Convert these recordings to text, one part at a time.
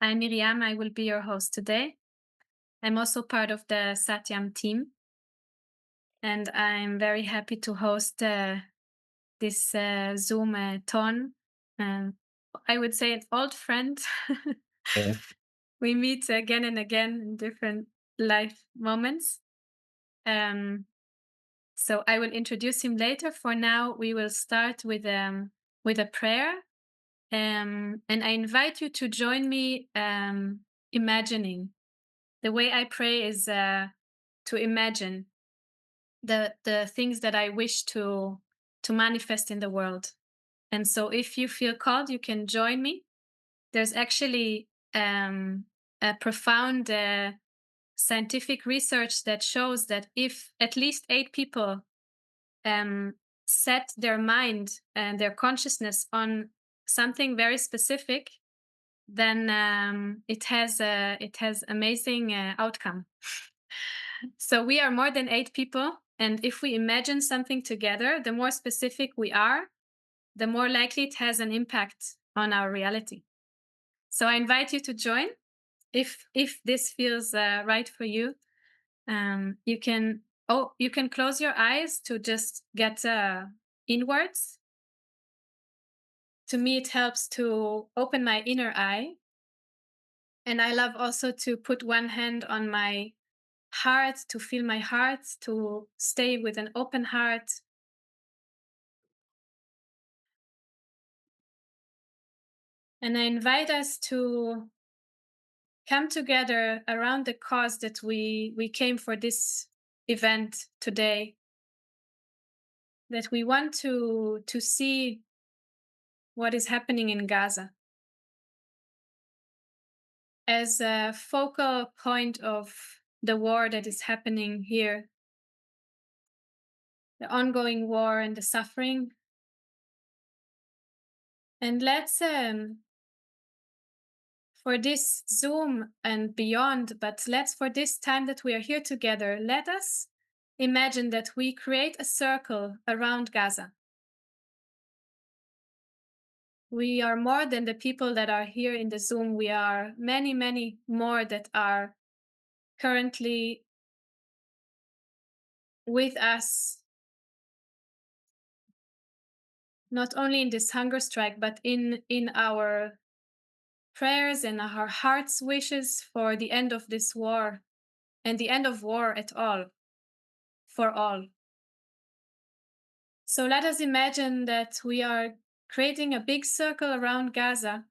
I'm Miriam. I will be your host today. I'm also part of the SATYAM team, and I'm very happy to host this Zoom ton. Um, I would say an old friend. Yeah. We meet again and again in different life moments. Um, so I will introduce him later. For now, we will start with a prayer. And I invite you to join me imagining. The way I pray is to imagine the things that I wish to manifest in the world. And so if you feel called, you can join me. There's actually a profound scientific research that shows that if at least 8 people um, set their mind and their consciousness on something very specific, then it has amazing outcome. So we are more than 8 people, and if we imagine something together, the more specific we are, the more likely it has an impact on our reality. So I invite you to join. If this feels right for you, you can close your eyes to just get inwards. To me, it helps to open my inner eye, and I love also to put one hand on my heart to feel my heart, to stay with an open heart. And I invite us to come together around the cause that we came for this event today, that we want to see what is happening in Gaza as a focal point of the war that is happening here, the ongoing war and the suffering. And let's for this Zoom and beyond, but let's, for this time that we are here together, let us imagine that we create a circle around Gaza. We are more than the people that are here in the Zoom. We are many, many more that are currently with us, not only in this hunger strike, but in our prayers and our heart's wishes for the end of this war and the end of war at all, for all. So let us imagine that we are creating a big circle around Gaza.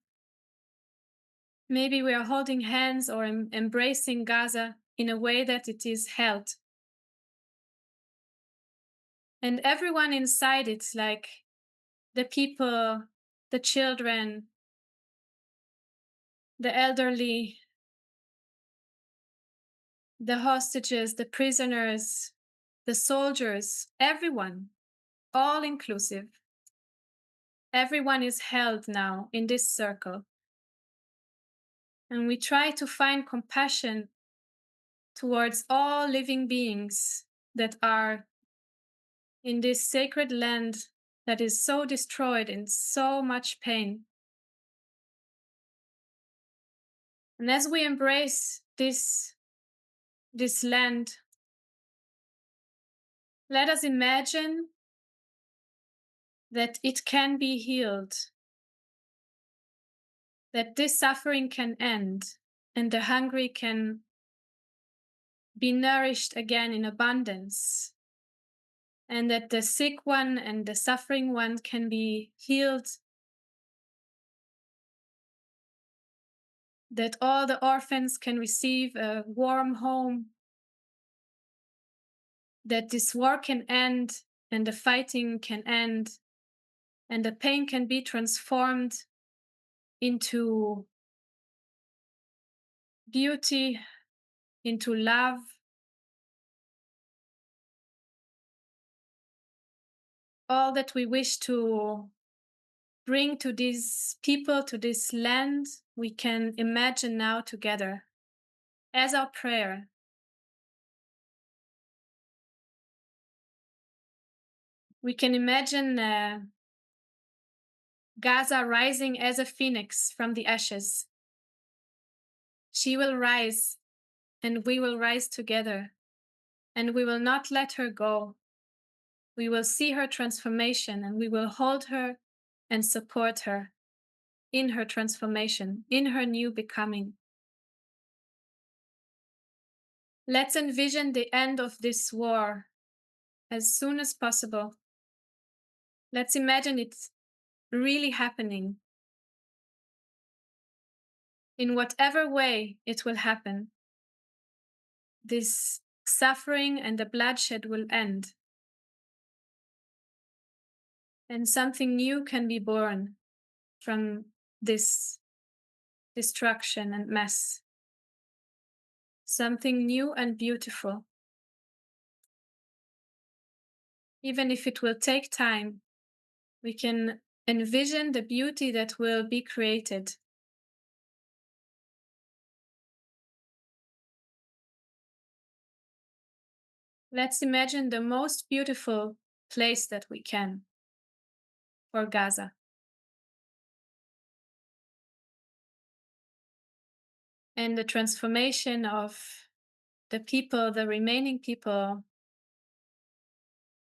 Maybe we are holding hands or embracing Gaza in a way that it is held. And everyone inside it, like the people, the children, the elderly, the hostages, the prisoners, the soldiers, everyone, all inclusive. Everyone is held now in this circle. And we try to find compassion towards all living beings that are in this sacred land that is so destroyed in so much pain. And as we embrace this land, let us imagine that it can be healed, that this suffering can end, and the hungry can be nourished again in abundance, and that the sick one and the suffering one can be healed, that all the orphans can receive a warm home, that this war can end and the fighting can end, and the pain can be transformed into beauty, into love. All that we wish to bring to these people, to this land, we can imagine now together as our prayer. We can imagine Gaza rising as a phoenix from the ashes, She will rise, and we will rise together, and we will not let her go. We will see her transformation, and we will hold her and support her in her transformation, in her new becoming. Let's envision the end of this war as soon as possible. Let's imagine it really happening. In whatever way it will happen, this suffering and the bloodshed will end, and something new can be born from this destruction and mess. Something new and beautiful. Even if it will take time, we can envision the beauty that will be created. Let's imagine the most beautiful place that we can for Gaza. And the transformation of the people, the remaining people,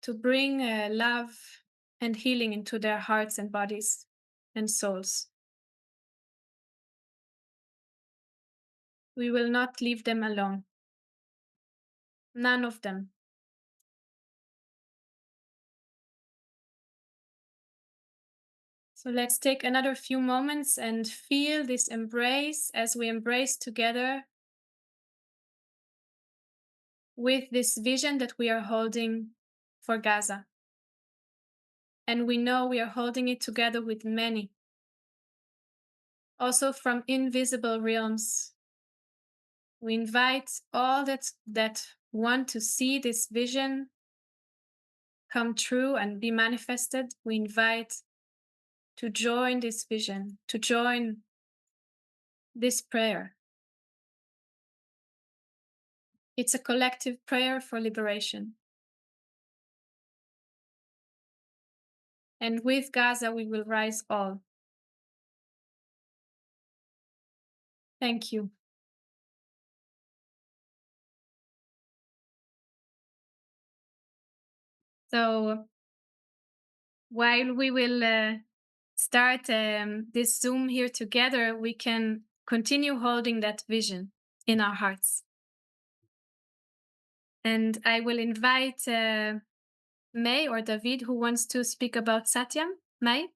to bring love and healing into their hearts and bodies and souls. We will not leave them alone. None of them. So let's take another few moments and feel this embrace as we embrace together with this vision that we are holding for Gaza. And we know we are holding it together with many, also from invisible realms. We invite all that want to see this vision come true and be manifested. We invite to join this vision, to join this prayer. It's a collective prayer for liberation. And with Gaza, we will rise all. Thank you. So while we will start this Zoom here together, we can continue holding that vision in our hearts. And I will invite May or David, who wants to speak about Satyam. May?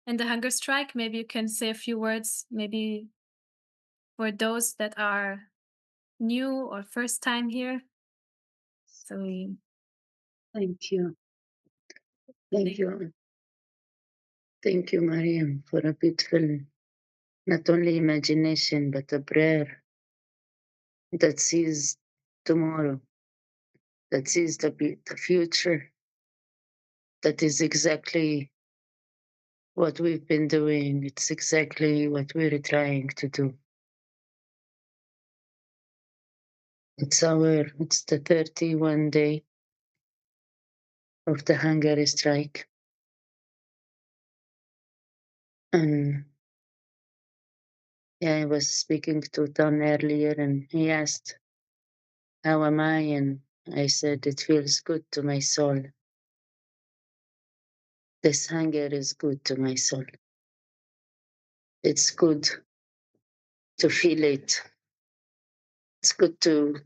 And the hunger strike, maybe you can say a few words, maybe for those that are new or first time here. So Thank you. Thank you. Thank you, Mariam, for a beautiful, not only imagination, but a prayer that sees tomorrow, that sees the future. That is exactly what we've been doing. It's exactly what we're trying to do. It's the 31 day of the hunger strike. And yeah, I was speaking to Tom earlier and he asked, how am I? And I said, it feels good to my soul. This hunger is good to my soul. It's good to feel it. It's good to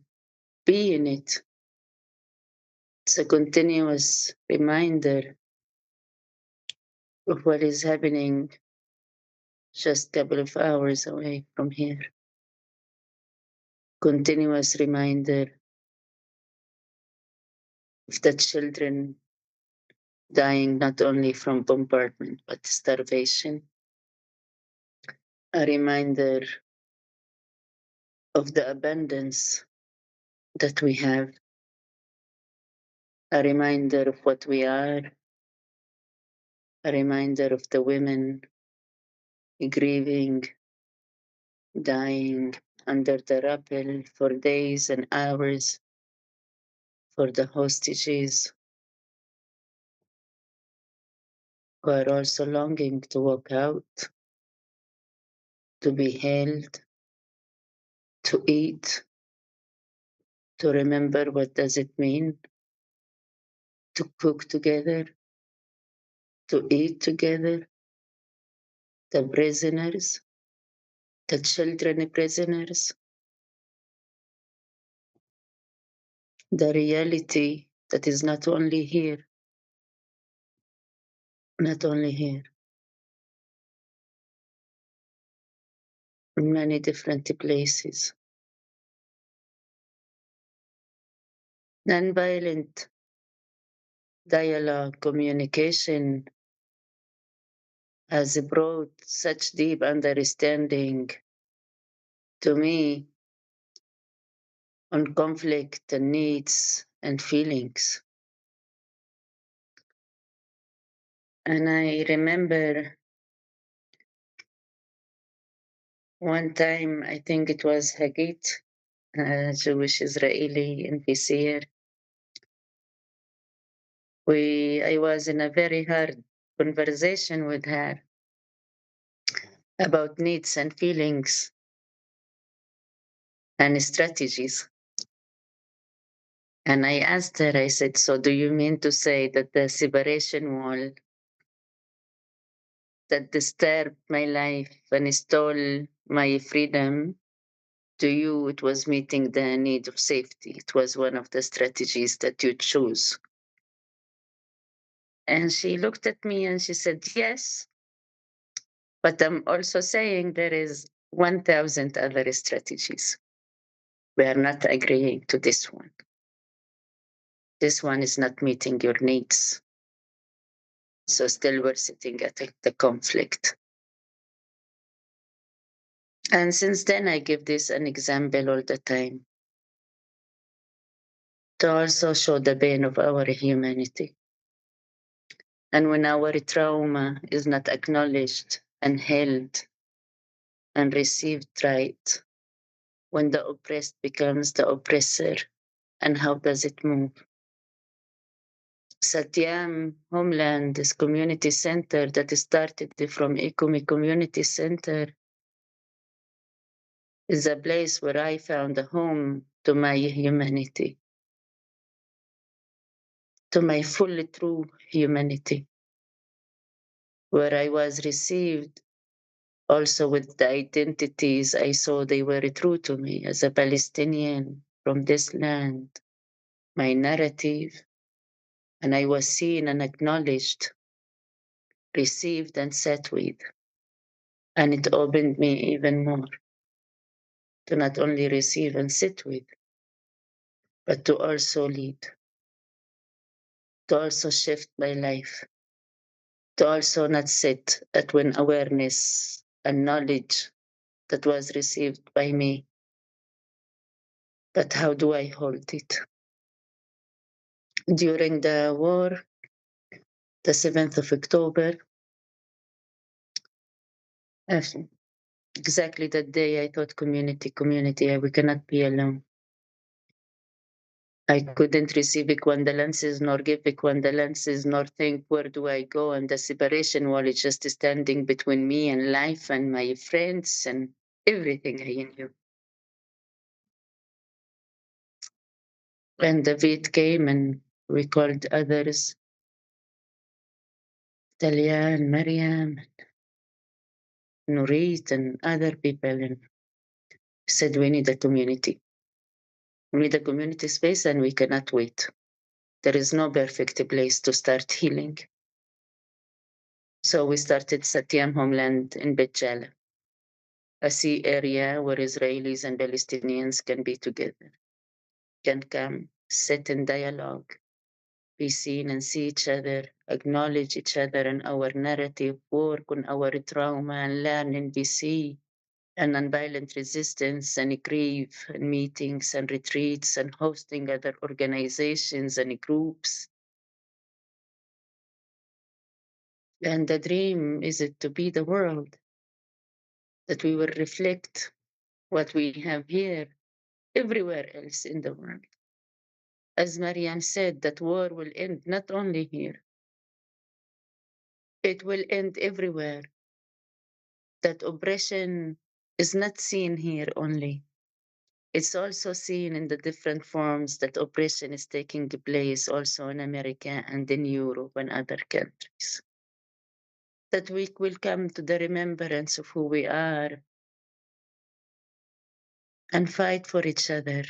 be in it. It's a continuous reminder of what is happening just a couple of hours away from here. Continuous reminder of the children dying not only from bombardment but starvation. A reminder of the abundance that we have. A reminder of what we are. A reminder of the women grieving, dying under the rubble for days and hours, for the hostages who are also longing to walk out, to be held, to eat, to remember what does it mean to cook together, to eat together, the prisoners, the children prisoners, the reality that is not only here, not only here, in many different places. Nonviolent dialogue, communication has brought such deep understanding to me on conflict and needs and feelings. And I remember one time, I think it was Hagit, a Jewish Israeli NPCer. I was in a very hard conversation with her about needs and feelings and strategies. And I asked her, I said, so do you mean to say that the separation wall that disturbed my life and stole my freedom, to you, it was meeting the need of safety? It was one of the strategies that you chose. And she looked at me and she said, yes, but I'm also saying there is 1,000 other strategies. We are not agreeing to this one. This one is not meeting your needs. So still we're sitting at the conflict. And since then, I give this an example all the time to also show the pain of our humanity. And when our trauma is not acknowledged and held and received right, when the oppressed becomes the oppressor, and how does it move? SATYAM Homeland, this community center that started from Ikumi Community Center, is a place where I found a home to my humanity, to my fully true humanity, where I was received also with the identities I saw they were true to me as a Palestinian from this land, my narrative, and I was seen and acknowledged, received and sat with. And it opened me even more to not only receive and sit with, but to also lead, to also shift my life, to also not sit at when awareness and knowledge that was received by me, but how do I hold it? During the war, the 7th of October, uh, exactly that day, I thought community, we cannot be alone. I couldn't receive equivalences nor give equivalences nor think where do I go, and the separation wall is just standing between me and life and my friends and everything I knew. And David came and we called others, Talia and Mariam, Nurit and other people, and said we need a community. We need a community space and we cannot wait. There is no perfect place to start healing. So we started Satyam Homeland in Bet Jala, a sea area where Israelis and Palestinians can be together, can come, sit in dialogue, be seen and see each other, acknowledge each other and our narrative, work on our trauma and learn and be seen, and nonviolent resistance and grief and meetings and retreats and hosting other organizations and groups. And the dream is it to be the world, that we will reflect what we have here everywhere else in the world. As Mariam said, that war will end not only here, it will end everywhere. That oppression is not seen here only. It's also seen in the different forms that oppression is taking place also in America and in Europe and other countries. That we will come to the remembrance of who we are and fight for each other.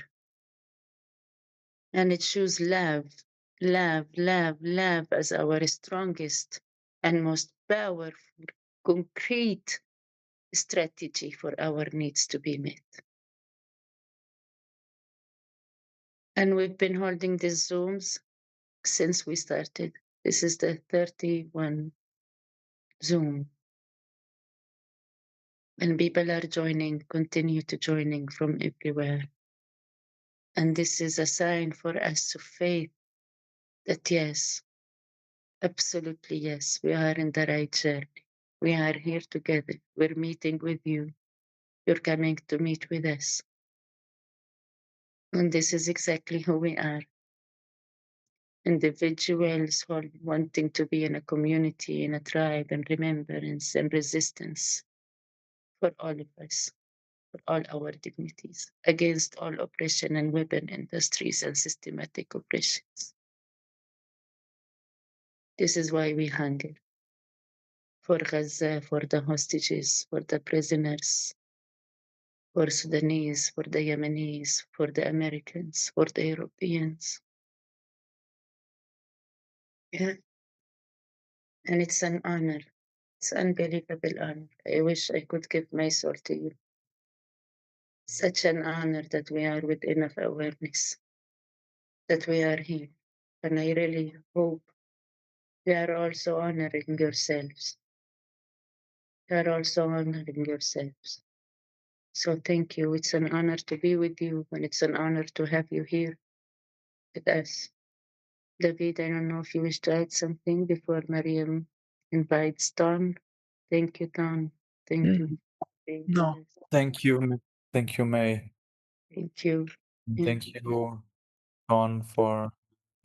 And it shows love, love, love, love as our strongest and most powerful, concrete strategy for our needs to be met. And we've been holding these Zooms since we started. This is the 31 Zoom. And people are joining, continue to joining from everywhere. And this is a sign for us of faith that yes, absolutely yes, we are in the right journey. We are here together. We're meeting with you. You're coming to meet with us. And this is exactly who we are. Individuals wanting to be in a community, in a tribe, and remembrance and resistance for all of us, for all our dignities, against all oppression and weapon industries and systematic oppressions. This is why we hunger for Gaza, for the hostages, for the prisoners, for Sudanese, for the Yemenis, for the Americans, for the Europeans. Yeah. And it's an honor. It's unbelievable honor. I wish I could give my soul to you. Such an honor that we are with enough awareness that we are here. And I really hope you are also honoring yourselves. You are also honoring yourselves. So thank you. It's an honor to be with you, and it's an honor to have you here with us. David, I don't know if you wish to add something before Mariam invites Don. Thank you, Don. Thank you Mm, for being with No, us. thank you. Thank you, May. Thank you. And Yeah. thank you, Don, for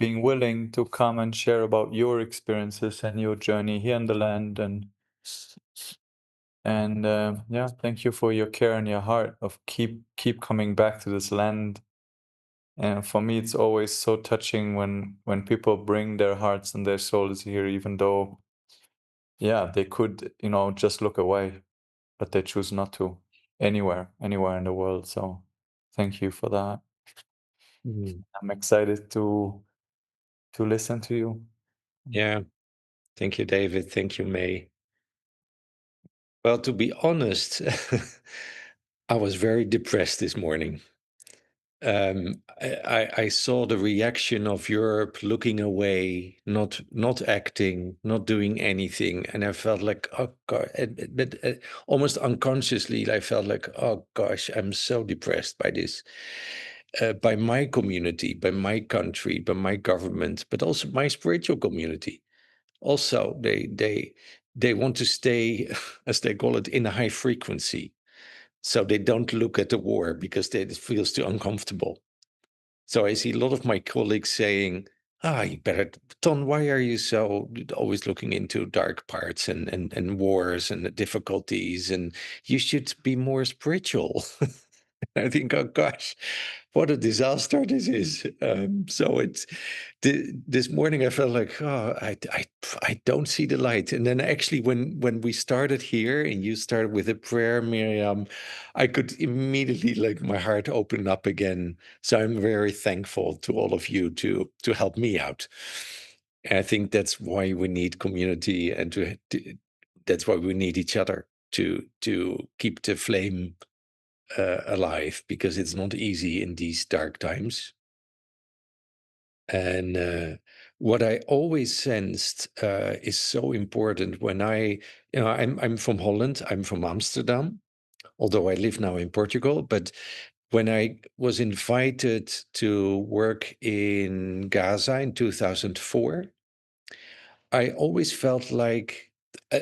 being willing to come and share about your experiences and your journey here in the land. And yeah, thank you for your care and your heart of keep coming back to this land. And for me, it's always so touching when people bring their hearts and their souls here, even though, yeah, they could, just look away, but they choose not to anywhere in the world. So thank you for that. Mm, I'm excited to listen to you. yeah. Thank you, David. Thank you, May. Well, to be honest, I was very depressed this morning. I saw the reaction of Europe looking away, not acting, not doing anything, and I felt like, oh God, but almost unconsciously, I felt like, oh gosh, I'm so depressed by this, by my community, by my country, by my government, but also my spiritual community. Also, they want to stay, as they call it, in a high frequency, so they don't look at the war because it feels too uncomfortable. So I see a lot of my colleagues saying, you better, Ton, why are you so always looking into dark parts and wars and the difficulties? And you should be more spiritual. I think, oh gosh, what a disaster this is. So this morning I felt like, I don't see the light. And then actually, when we started here and you started with a prayer, Miriam, I could immediately, like, my heart open up again. So I'm very thankful to all of you to help me out. And I think that's why we need community, and that's why we need each other to keep the flame alive, because it's not easy in these dark times. And what I always sensed is so important when I'm from Holland, I'm from Amsterdam, although I live now in Portugal. But when I was invited to work in Gaza in 2004, I always felt like,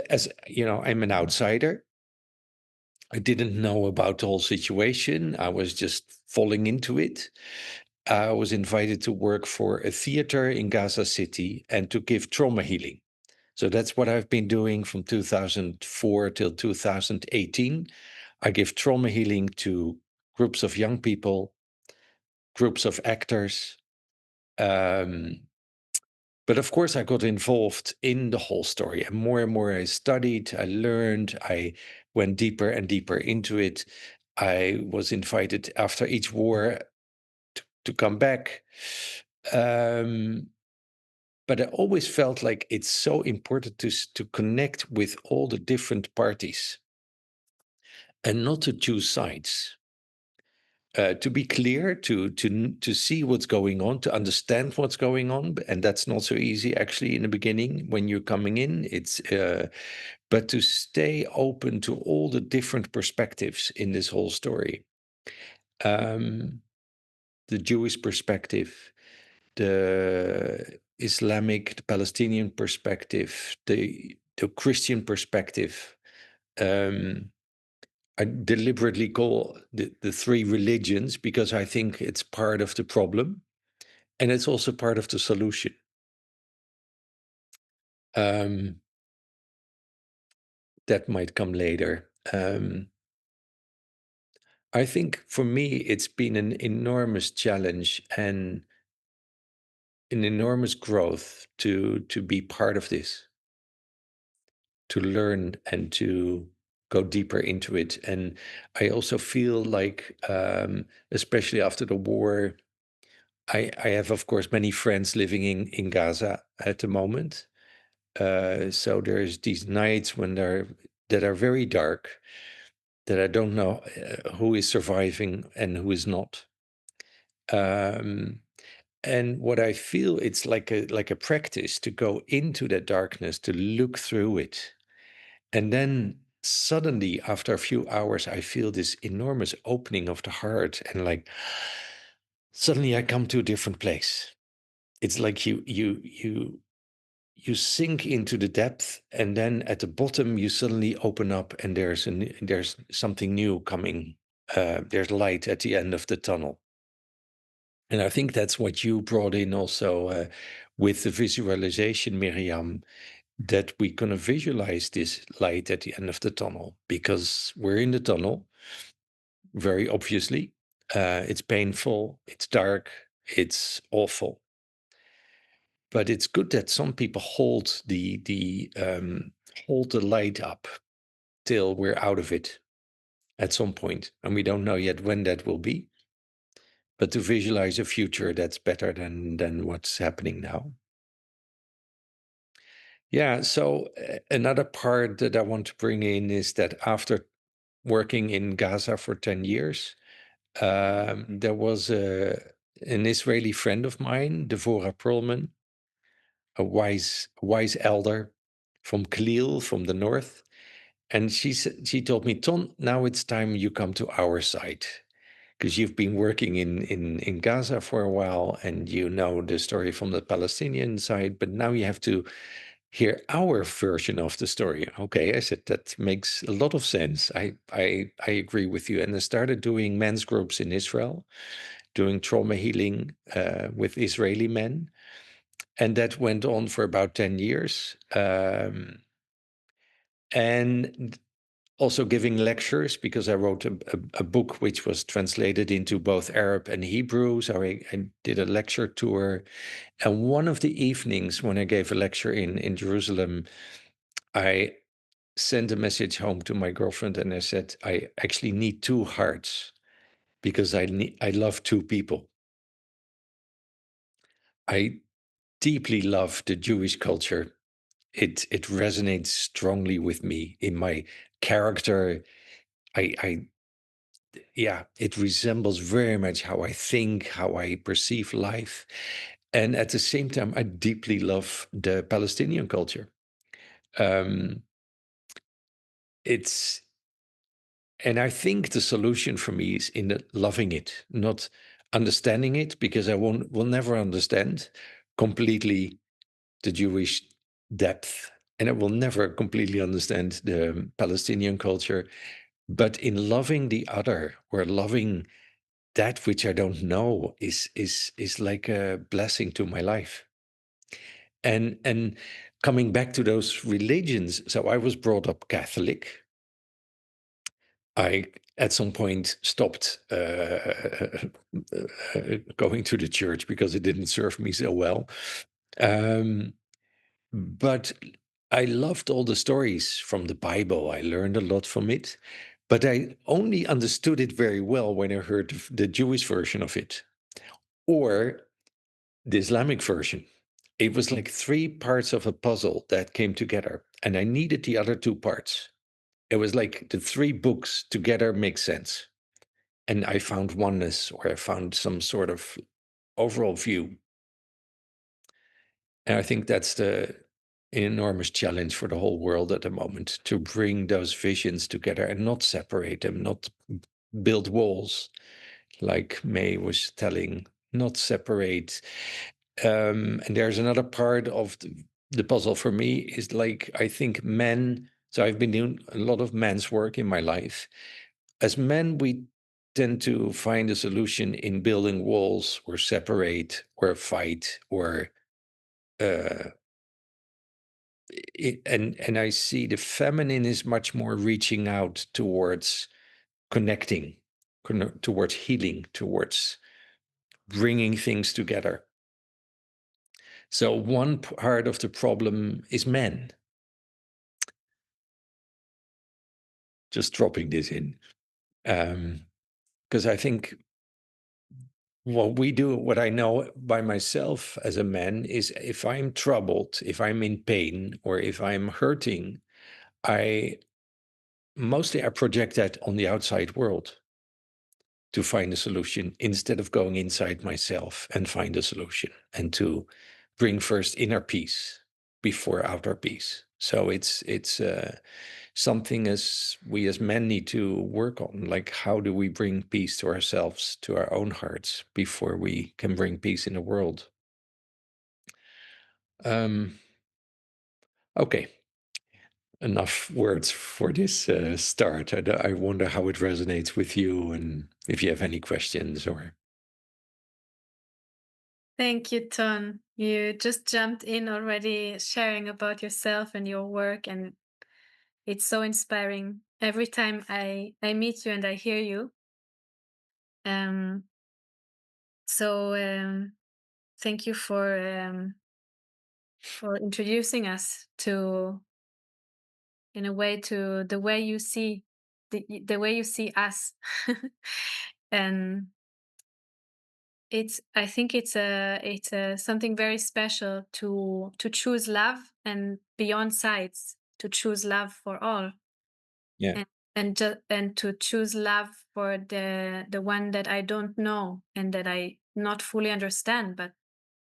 as you know, I'm an outsider. I didn't know about the whole situation. I was just falling into it. I was invited to work for a theater in Gaza City and to give trauma healing. So that's what I've been doing from 2004 till 2018. I give trauma healing to groups of young people, groups of actors. But of course, I got involved in the whole story, and more I studied, I learned, I went deeper and deeper into it. I was invited after each war to come back. But I always felt like it's so important to connect with all the different parties and not to choose sides. To be clear, to see what's going on, to understand what's going on, and that's not so easy actually in the beginning when you're coming in. It's but to stay open to all the different perspectives in this whole story. The Jewish perspective, the Islamic, the Palestinian perspective, the Christian perspective. I deliberately call the three religions because I think it's part of the problem and it's also part of the solution. That might come later. I think for me, it's been an enormous challenge and an enormous growth to be part of this, to learn and to go deeper into it. And I also feel like, especially after the war, I have, of course, many friends living in Gaza at the moment. So there's these nights when that are very dark, that I don't know who is surviving and who is not. And what I feel, it's like a practice to go into that darkness, to look through it. And then suddenly, after a few hours, I feel this enormous opening of the heart. And like, suddenly I come to a different place. It's like you sink into the depth, and then at the bottom you suddenly open up, and there's something new coming. There's light at the end of the tunnel. And I think that's what you brought in also with the visualization, Miriam, that we're going to visualize this light at the end of the tunnel, because we're in the tunnel, very obviously. It's painful, it's dark, it's awful. But it's good that some people hold the light up till we're out of it at some point, and we don't know yet when that will be. But to visualize a future that's better than what's happening now. Yeah. So another part that I want to bring in is that after working in Gaza for 10 years, there was an Israeli friend of mine, Devorah Perlman, a wise elder from Khalil, from the north. And she told me, Ton, now it's time you come to our side, because you've been working in Gaza for a while and you know the story from the Palestinian side, but now you have to hear our version of the story. Okay, I said, that makes a lot of sense. I agree with you. And I started doing men's groups in Israel, doing trauma healing with Israeli men. And that went on for about 10 years. And also giving lectures, because I wrote a book which was translated into both Arab and Hebrew. So I did a lecture tour. And one of the evenings when I gave a lecture in Jerusalem, I sent a message home to my girlfriend and I said, I actually need two hearts because I love two people. I deeply love the Jewish culture. It resonates strongly with me in my character. It resembles very much how I think, how I perceive life. And at the same time, I deeply love the Palestinian culture. And I think the solution for me is in loving it, not understanding it, because I will never understand completely the Jewish depth, and I will never completely understand the Palestinian culture. But in loving the other, or loving that which I don't know, is like a blessing to my life. And coming back to those religions, so I was brought up Catholic. I, at some point, stopped going to the church because it didn't serve me so well. But I loved all the stories from the Bible. I learned a lot from it, but I only understood it very well when I heard the Jewish version of it or the Islamic version. It was like three parts of a puzzle that came together, and I needed the other two parts. It was like the three books together make sense. And I found oneness, or I found some sort of overall view. And I think that's the enormous challenge for the whole world at the moment, to bring those visions together and not separate them, not build walls, like May was telling, not separate. And there's another part of the puzzle for me is like, I think men, so I've been doing a lot of men's work in my life. As men, we tend to find a solution in building walls or separate or fight or and I see the feminine is much more reaching out towards connecting, towards healing, towards bringing things together. So one part of the problem is men. Just dropping this in, because I think what we do, what I know by myself as a man, is if I'm troubled, if I'm in pain, or if I'm hurting, I mostly I project that on the outside world to find a solution instead of going inside myself and find a solution and to bring first inner peace before outer peace. So it's something as we as men need to work on, like how do we bring peace to ourselves, to our own hearts, before we can bring peace in the world. Okay, enough words for this start. I wonder how it resonates with you and if you have any questions or... Thank you, Ton. You just jumped in already sharing about yourself and your work, and it's so inspiring. Every time I meet you and I hear you. Um, so thank you for introducing us to, in a way, to the way you see the way you see us. And I think it's something very special to choose love and beyond sides, to choose love for all, Yeah. and to choose love for the one that I don't know and that I not fully understand, but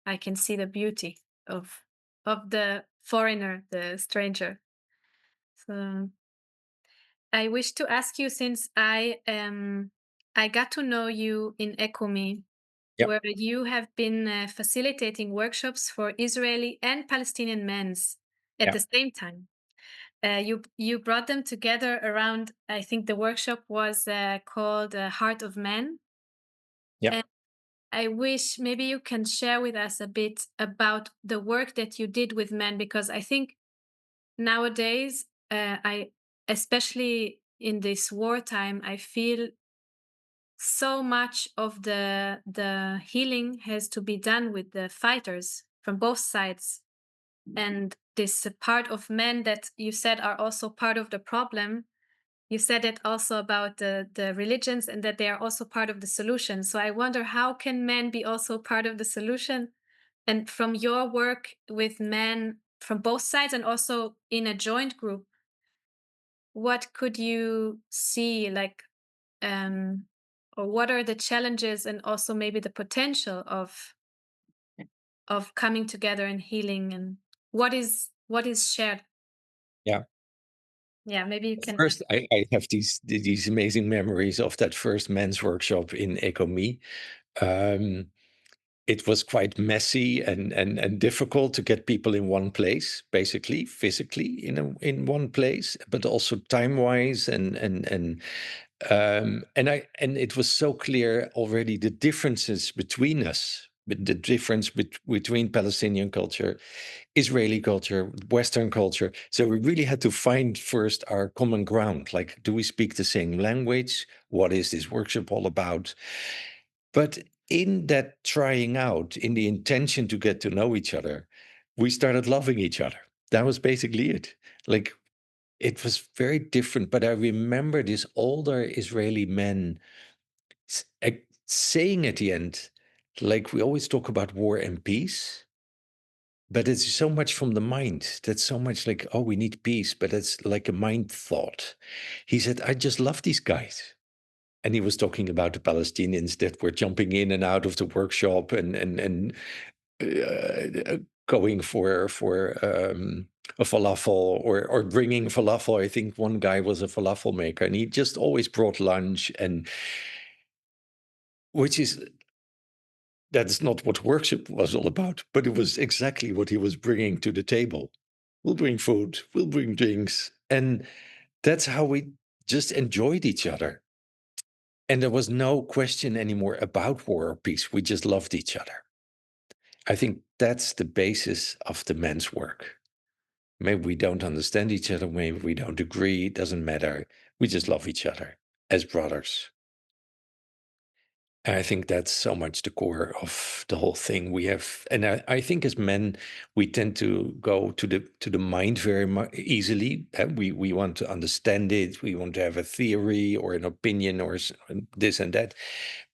I can see the beauty of the foreigner, the stranger. So I wish to ask you, since I got to know you in ECOMI, Yeah. where you have been facilitating workshops for Israeli and Palestinian men's at Yeah. the same time. You brought them together around. I think the workshop was called Heart of Men. Yeah. And I wish maybe you can share with us a bit about the work that you did with men, because I think nowadays, I especially in this wartime, I feel so much of the healing has to be done with the fighters from both sides, and this part of men that you said are also part of the problem. You said it also about the religions, and that they are also part of the solution. So I wonder, how can men be also part of the solution? And from your work with men from both sides and also in a joint group, what could you see, like, um, or what are the challenges and also maybe the potential of coming together and healing, and what is shared? Yeah. Yeah, maybe you can. First, I have these amazing memories of that first men's workshop in ECOMI. It was quite messy and difficult to get people in one place, basically physically in one place, but also time wise and it was so clear already the differences between us the difference between Palestinian culture, Israeli culture, Western culture. So we really had to find first our common ground. Like, do we speak the same language? What is this workshop all about? But in that trying out, in the intention to get to know each other, we started loving each other. That was basically it. Like, it was very different. But I remember this older Israeli man saying at the end, like, we always talk about war and peace, but it's so much from the mind. That's so much like, oh, we need peace, but it's like a mind thought. He said, I just love these guys. And he was talking about the Palestinians that were jumping in and out of the workshop and going for a falafel or bringing falafel. I think one guy was a falafel maker, and he just always brought lunch, and which is that's not what worship was all about, but it was exactly what he was bringing to the table. We'll bring food, we'll bring drinks, and that's how we just enjoyed each other. And there was no question anymore about war or peace. We just loved each other. I think that's the basis of the men's work. Maybe we don't understand each other, maybe we don't agree, it doesn't matter. We just love each other as brothers. And I think that's so much the core of the whole thing. We have, and I think as men, we tend to go to the mind very easily. We want to understand it. We want to have a theory or an opinion or this and that.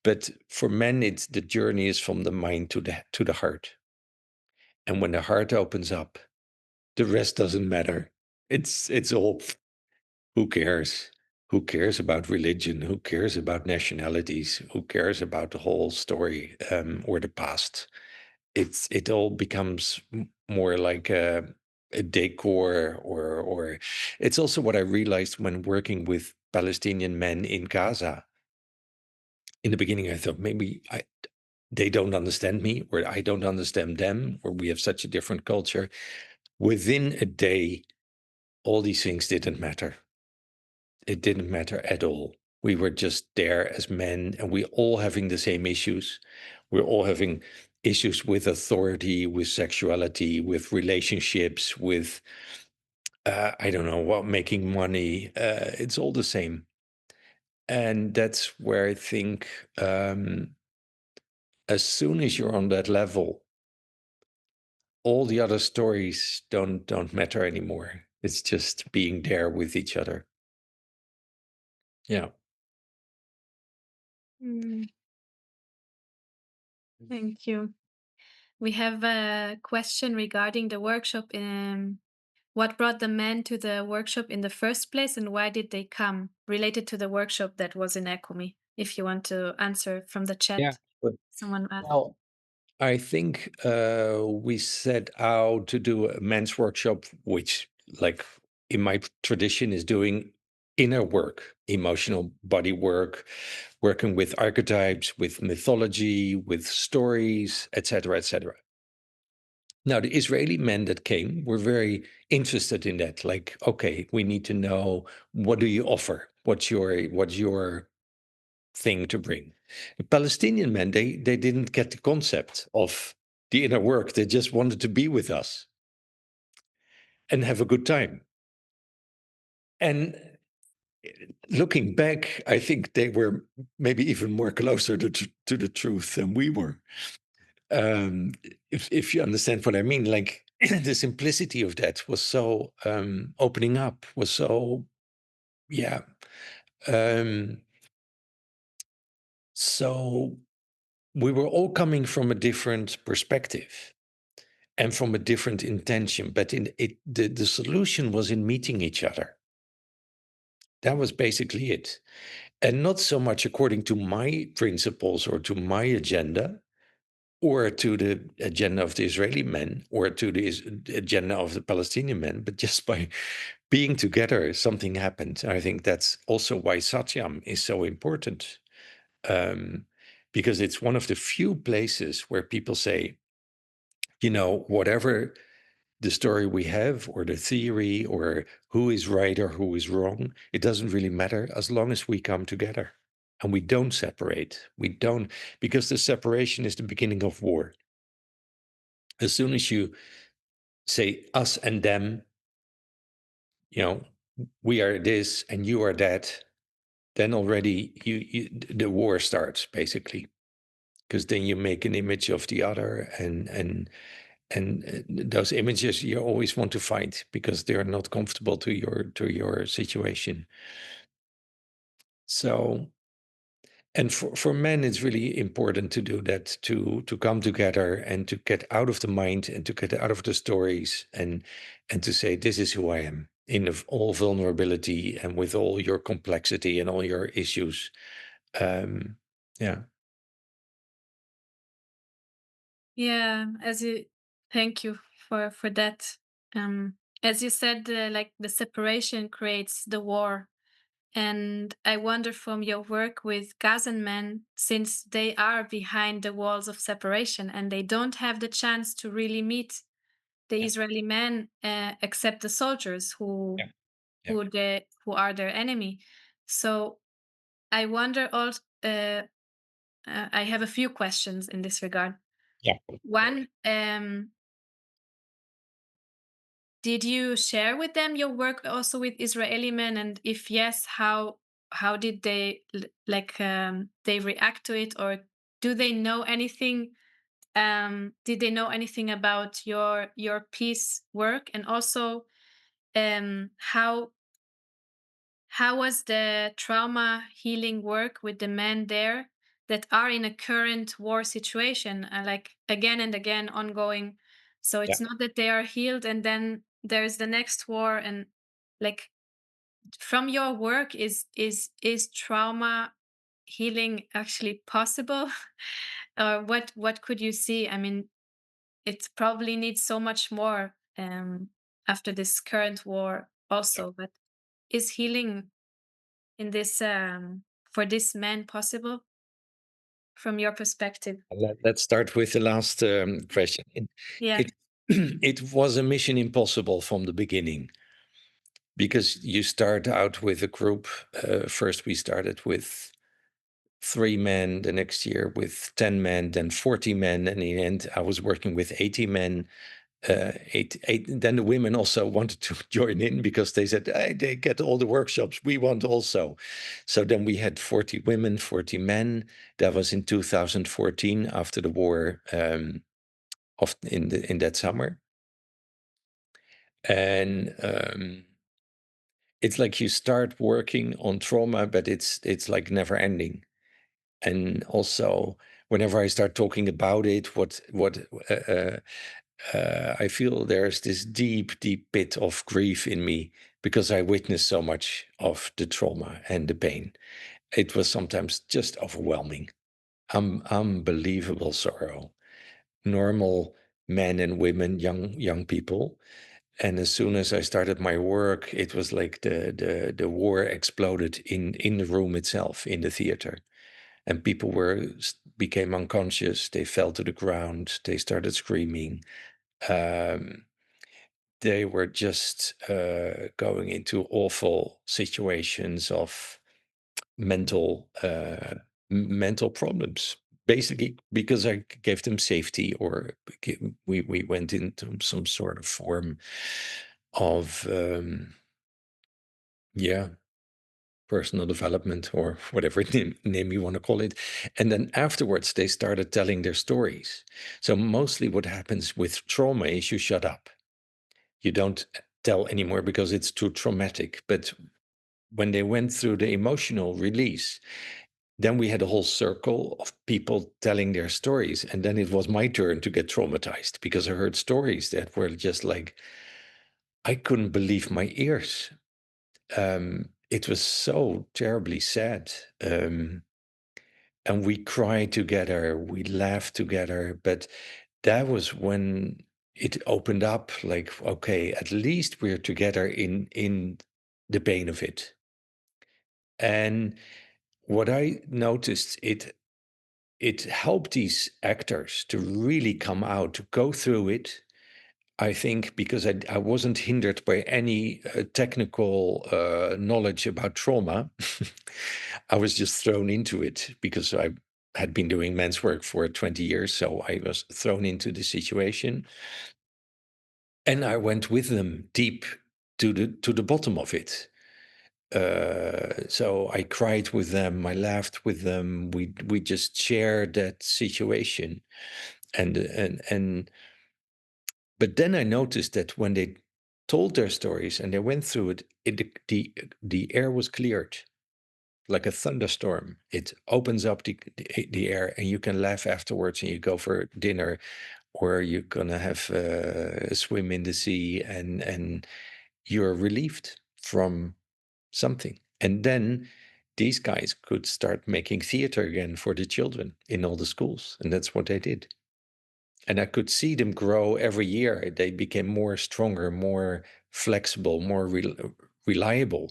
But for men, it's the journey is from the mind to the heart. And when the heart opens up, the rest doesn't matter. It's all, who cares? Who cares about religion? Who cares about nationalities? Who cares about the whole story or the past? It all becomes more like a decor, or it's also what I realized when working with Palestinian men in Gaza. In the beginning, I thought maybe they don't understand me, or I don't understand them, or we have such a different culture. Within a day, all these things didn't matter. It didn't matter at all. We were just there as men, and we all having the same issues. We're all having issues with authority, with sexuality, with relationships, with I don't know what, making money. It's all the same, and that's where I think as soon as you're on that level, all the other stories don't matter anymore. It's just being there with each other. Yeah. Mm, thank you. We have a question regarding the workshop. What brought the men to the workshop in the first place, and why did they come? Related to the workshop that was in Ecomi. If you want to answer from the chat, Yeah. But, someone asked. well, I think we set out to do a men's workshop, which, like in my tradition, is doing inner work, emotional body work, working with archetypes, with mythology, with stories, etc., etc. Now, the Israeli men that came were very interested in that. Like, okay, we need to know, what do you offer? What's your thing to bring? The Palestinian men, they didn't get the concept of the inner work. They just wanted to be with us and have a good time. And looking back, I think they were maybe even more closer to the truth than we were. Um, if you understand what I mean, like the simplicity of that was so opening up, was so, yeah. So we were all coming from a different perspective and from a different intention, but the solution was in meeting each other. That was basically it. And not so much according to my principles or to my agenda, or to the agenda of the Israeli men, or to the agenda of the Palestinian men, but just by being together, something happened. I think that's also why SATYAM is so important, because it's one of the few places where people say, whatever the story we have, or the theory, or who is right or who is wrong, it doesn't really matter as long as we come together. and we don't separate. We don't, because the separation is the beginning of war. As soon as you say us and them, we are this and you are that, then already the war starts, basically, because then you make an image of the other, and those images you always want to fight because they're not comfortable to your situation. So, and for men, it's really important to do that, to come together and to get out of the mind and to get out of the stories, and to say, this is who I am in all vulnerability and with all your complexity and all your issues. Yeah. Yeah, thank you for that. As you said, like the separation creates the war. And I wonder, from your work with Gazan men, since they are behind the walls of separation and they don't have the chance to really meet the Yeah. Israeli men, except the soldiers Yeah. Yeah. who are their enemy. So I wonder also. I have a few questions in this regard. Yeah. One, did you share with them your work also with Israeli men? And if yes, how did they they react to it, or do they know anything? Did they know anything about your peace work? And also, how was the trauma healing work with the men there that are in a current war situation, like again and again ongoing? So Yeah. it's not that they are healed and then there's the next war. And like, from your work, is trauma healing actually possible? Or what could you see? I mean, it probably needs so much more after this current war Yeah. also, but is healing in this for this man possible from your perspective? Let's start with the last question. Yeah. It it was a mission impossible from the beginning, because you start out with a group. First, we started with 3 men, the next year with 10 men, then 40 men, and in the end, I was working with 80 men. Eight. Then the women also wanted to join in because they said, hey, they get all the workshops. We want also. So then we had 40 women, 40 men. That was in 2014, after the war, in that summer. And it's like you start working on trauma, but it's like never ending. And also, whenever I start talking about it, I feel there's this deep, deep pit of grief in me, because I witnessed so much of the trauma and the pain. It was sometimes just overwhelming, unbelievable sorrow. Normal men and women, young people. And as soon as I started my work, it was like the war exploded in the room itself, in the theater. And people became unconscious. They fell to the ground. They started screaming. They were just going into awful situations of mental problems, basically because I gave them safety, or we went into some sort of form of personal development, or whatever name you want to call it. And then afterwards, they started telling their stories. So mostly what happens with trauma is you shut up. You don't tell anymore because it's too traumatic. But when they went through the emotional release, then we had a whole circle of people telling their stories. And then it was my turn to get traumatized, because I heard stories that were just like, I couldn't believe my ears. It was so terribly sad. And we cried together, we laughed together. But that was when it opened up, like, okay, at least we're together in the pain of it. And what I noticed, it helped these actors to really come out, to go through it. I think because I wasn't hindered by any technical knowledge about trauma, I was just thrown into it because I had been doing men's work for 20 years. So I was thrown into the situation. And I went with them deep to the bottom of it. So I cried with them, I laughed with them. We just shared that situation, and but then I noticed that when they told their stories and they went through it, the air was cleared like a thunderstorm. It opens up the air, and you can laugh afterwards, and you go for dinner, or you're gonna have a swim in the sea, and you're relieved from something. And then these guys could start making theater again for the children in all the schools, and that's what they did. And I could see them grow every year. They became more stronger, more flexible, more reliable.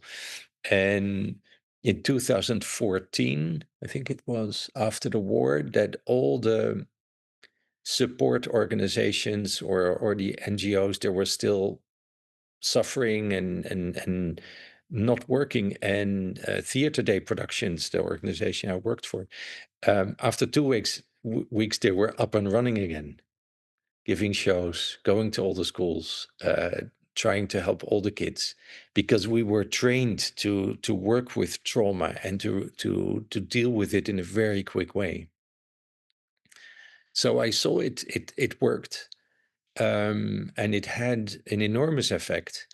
And in 2014, I think it was after the war, that all the support organizations or the NGOs, they were still suffering and not working. And Theater Day Productions, the organization I worked for, after 2 weeks, they were up and running again, giving shows, going to all the schools, trying to help all the kids, because we were trained to work with trauma and to deal with it in a very quick way. So I saw it worked, and it had an enormous effect.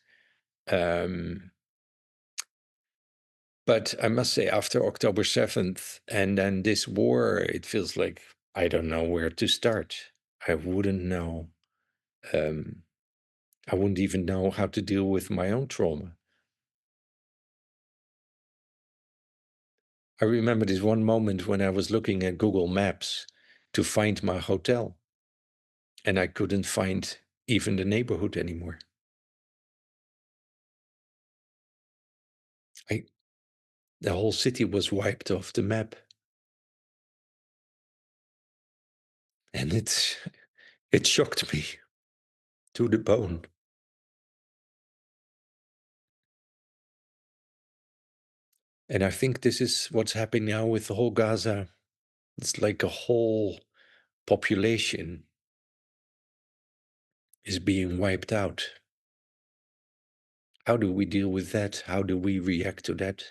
But I must say, after October 7th and then this war, it feels like I don't know where to start. I wouldn't know. I wouldn't even know how to deal with my own trauma. I remember this one moment when I was looking at Google Maps to find my hotel, and I couldn't find even the neighborhood anymore. The whole city was wiped off the map. And it shocked me to the bone. And I think this is what's happening now with the whole Gaza. It's like a whole population is being wiped out. How do we deal with that? How do we react to that?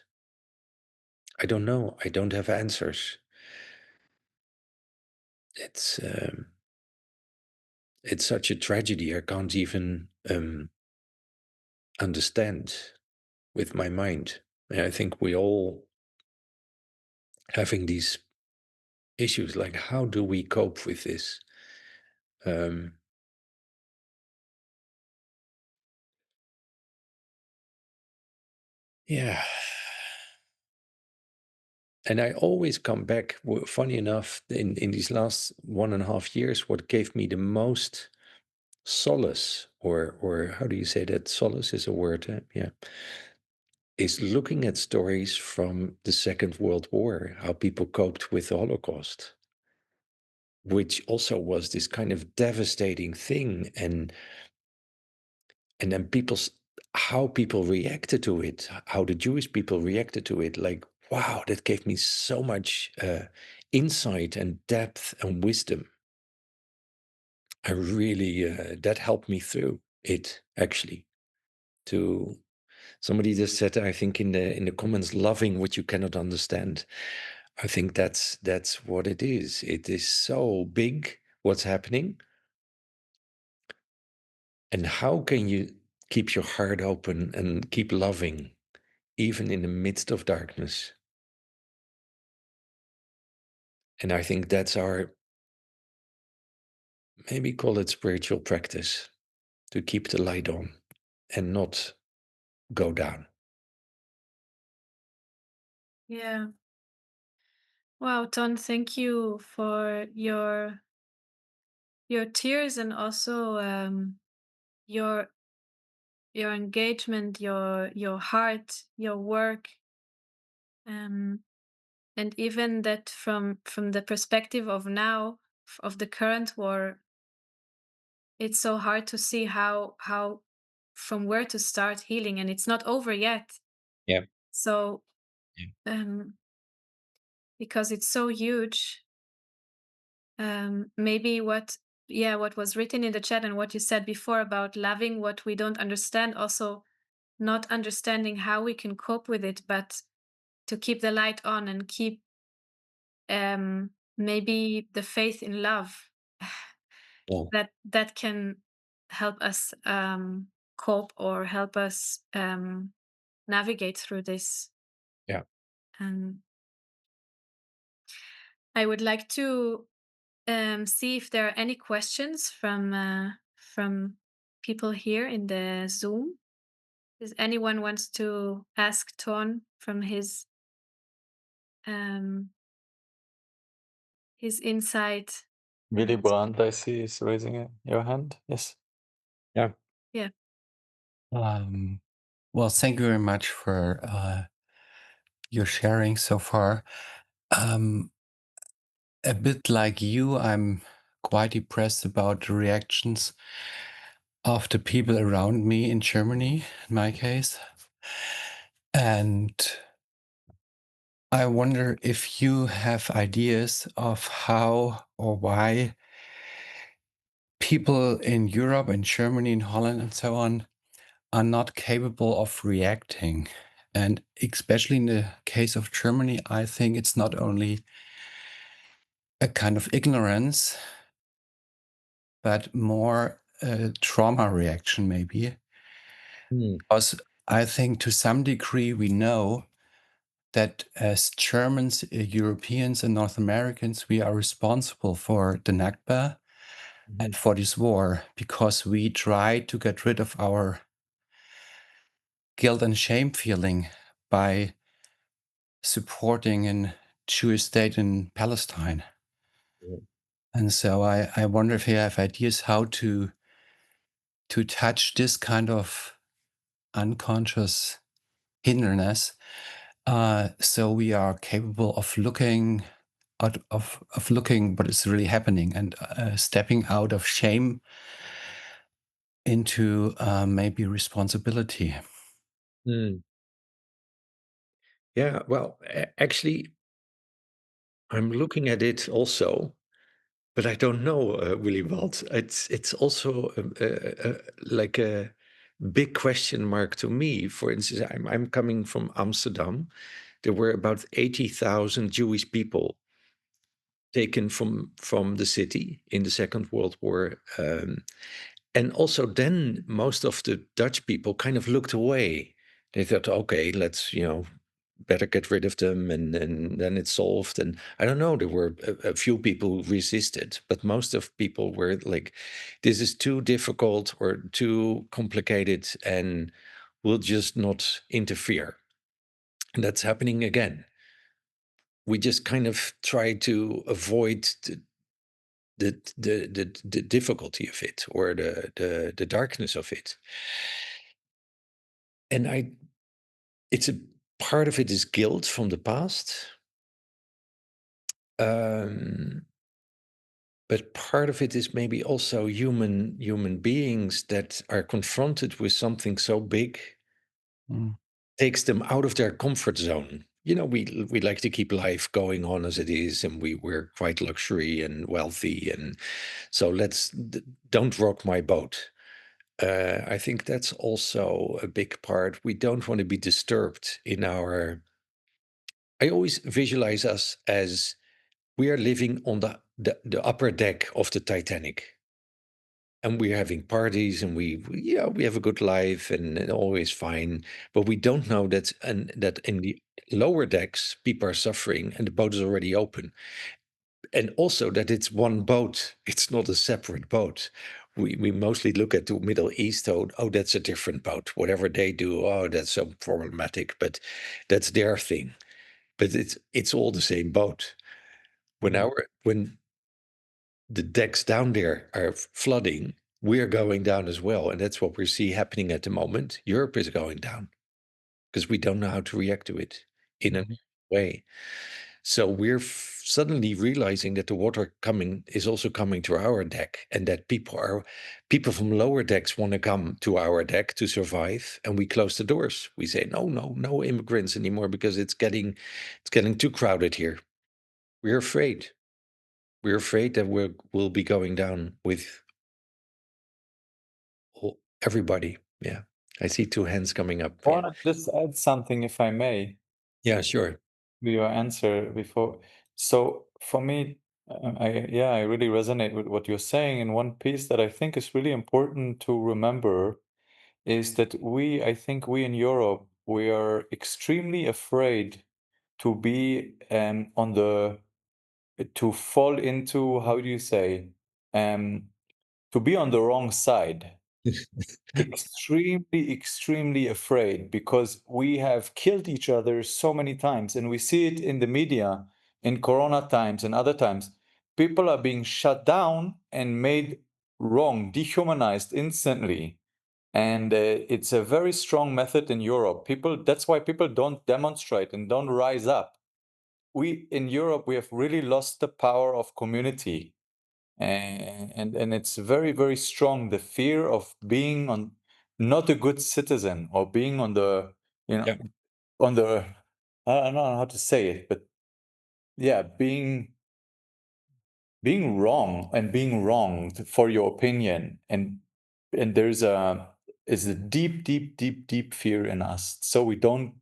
I don't know. I don't have answers. It's such a tragedy. I can't even understand with my mind. And I think we all having these issues. Like, how do we cope with this? Yeah. And I always come back, funny enough, in these last 1.5 years, what gave me the most solace, or how do you say that? Solace is a word, yeah, is looking at stories from the Second World War, how people coped with the Holocaust, which also was this kind of devastating thing, and then how people reacted to it, how the Jewish people reacted to it. Like, wow, that gave me so much insight and depth and wisdom. I really that helped me through it, actually. To somebody just said, I think in the comments, loving what you cannot understand. I think that's what it is. It is so big what's happening. And how can you keep your heart open and keep loving even in the midst of darkness? And I think that's our, maybe call it spiritual practice, to keep the light on and not go down. Yeah. Wow, Ton, thank you for your tears, and also your engagement, your heart, your work, um, and even that from the perspective of now, of the current war, it's so hard to see how from where to start healing, and it's not over yet. Yeah. So Yeah. because it's so huge, maybe what was written in the chat and what you said before about loving what we don't understand, also not understanding how we can cope with it, but to keep the light on and keep maybe the faith in love Yeah. that can help us cope or help us navigate through this. Yeah. And I would like to see if there are any questions from people here in the Zoom. Does anyone wants to ask Ton from um, his insight? Willy And Brandt, I see, is raising your hand. Yes. Yeah. yeah, Well, thank you very much for your sharing so far. A bit like you, I'm quite depressed about the reactions of the people around me in Germany, in my case. And I wonder if you have ideas of how or why people in Europe and Germany and Holland and so on are not capable of reacting. And especially in the case of Germany, I think it's not only a kind of ignorance, but more a trauma reaction, maybe. Mm. Because I think to some degree we know that as Germans, Europeans, and North Americans, we are responsible for the Nakba and for this war because we try to get rid of our guilt and shame feeling by supporting a Jewish state in Palestine. Yeah. And so I wonder if you have ideas how to touch this kind of unconscious hinderness, so we are capable of looking of looking what is really happening and stepping out of shame into maybe responsibility. Mm. Yeah. Well, actually, I'm looking at it also, but I don't know, Willy Walt. It's also like a big question mark to me. For instance, I'm coming from Amsterdam. There were about 80,000 Jewish people taken from the city in the Second World War. And also then most of the Dutch people kind of looked away. They thought, okay, let's, better get rid of them and then it's solved. And I don't know, there were a few people who resisted, but most of people were like, this is too difficult or too complicated and we'll just not interfere. And that's happening again. We just kind of try to avoid the difficulty of it or the darkness of it. And it's a part of it is guilt from the past. But part of it is maybe also human beings that are confronted with something so big, Mm. takes them out of their comfort zone. We like to keep life going on as it is, and we're quite luxury and wealthy, and so don't rock my boat. I think that's also a big part. We don't want to be disturbed in our. I always visualize us as we are living on the upper deck of the Titanic. And we're having parties and we have a good life and always fine. But we don't know that in the lower decks, people are suffering and the boat is already open. And also that it's one boat, it's not a separate boat. We mostly look at the Middle East, oh, that's a different boat. Whatever they do, oh, that's so problematic, but that's their thing. But it's all the same boat. When the decks down there are flooding, we're going down as well. And that's what we see happening at the moment. Europe is going down because we don't know how to react to it in a way. So we're suddenly realizing that the water coming is also coming to our deck, and that people from lower decks want to come to our deck to survive, and we close the doors. We say no immigrants anymore because it's getting too crowded here. We're afraid. We're afraid that we'll be going down with everybody. Yeah. I see two hands coming up. I want to just add something, if I may, Yeah, sure. to your answer before. So for me, I really resonate with what you're saying. And one piece that I think is really important to remember is that I think we in Europe, we are extremely afraid to be to fall into, how do you say, to be on the wrong side. Extremely afraid, because we have killed each other so many times, and we see it in the media in Corona times and other times. People are being shut down and made wrong, dehumanized instantly. And it's a very strong method in Europe. That's why people don't demonstrate and don't rise up. We in Europe, we have really lost the power of community. And it's very strong, the fear of being not a good citizen, or being on the, Yeah. on the, I don't know how to say it, but yeah, being wrong and being wronged for your opinion. And there's a deep fear in us, so we don't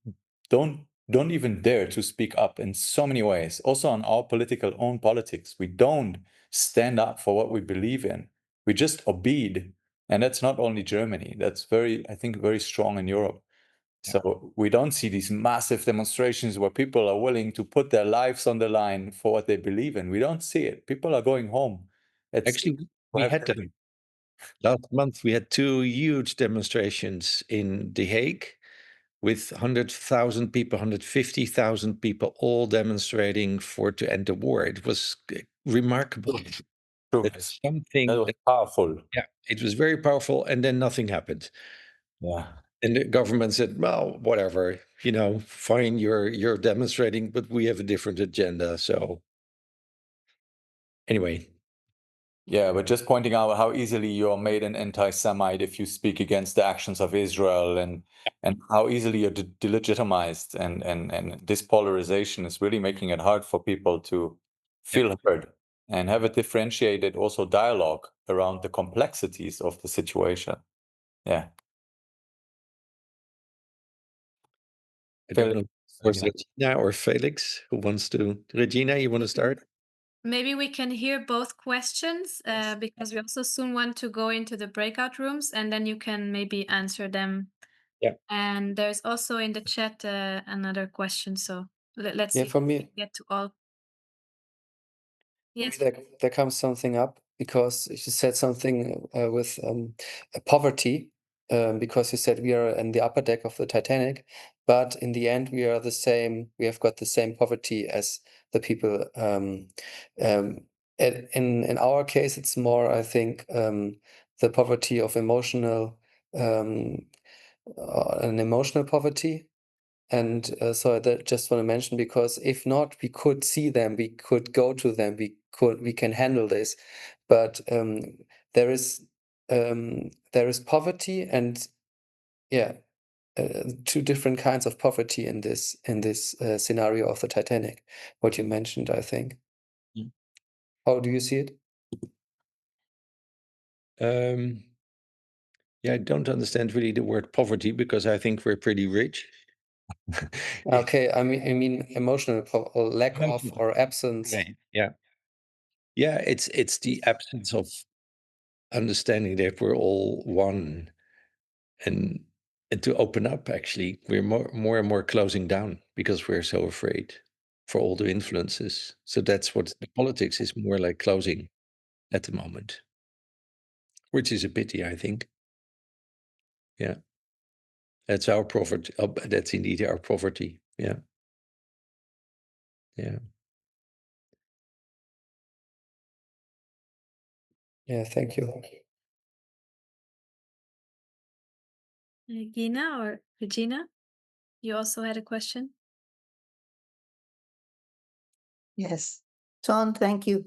even dare to speak up in so many ways. Also on our own politics, we don't stand up for what we believe in. We just obeyed. And that's not only Germany, that's I think very strong in Europe. So we don't see these massive demonstrations where people are willing to put their lives on the line for what they believe in. We don't see it. People are going home. Actually, we had that. Last month, we had two huge demonstrations in The Hague with 100,000 people, 150,000 people, all demonstrating to end the war. It was remarkable. True. That's something. That was powerful. Yeah, it was very powerful, and then nothing happened. Yeah. And the government said, well, whatever, fine, you're demonstrating, but we have a different agenda. So anyway. Yeah, but just pointing out how easily you're made an anti-Semite if you speak against the actions of Israel, and how easily you're delegitimized, and this polarization is really making it hard for people to feel heard and have a differentiated also dialogue around the complexities of the situation. Yeah. I don't know, was Regina. Regina or Felix who wants to? Regina, you want to start? Maybe we can hear both questions because we also soon want to go into the breakout rooms, and then you can maybe answer them. Yeah. And there's also in the chat another question. So let's see For if we me, can get to all. Yes. there comes something up because you said something with poverty, because you said we are in the upper deck of the Titanic, but in the end we are the same. We have got the same poverty as the people. In our case, it's more, I think, the poverty of an emotional poverty. And so I just want to mention, because if not, we could see them, we could go to them, we can handle this. But there is poverty, and yeah, two different kinds of poverty in this scenario of the Titanic. What you mentioned, I think. Mm. How do you see it? Yeah, I don't understand really the word poverty, because I think we're pretty rich. Okay, I mean emotional or lack of or absence. Right. Yeah, it's the absence of understanding that we're all one, and to open up. Actually, we're more and more closing down because we're so afraid for all the influences. So that's what the politics is, more like closing at the moment, which is a pity, I think. Yeah, that's our poverty. That's indeed our poverty. Yeah. Yeah, thank you. Gina or Regina, you also had a question? Yes. Ton, thank you.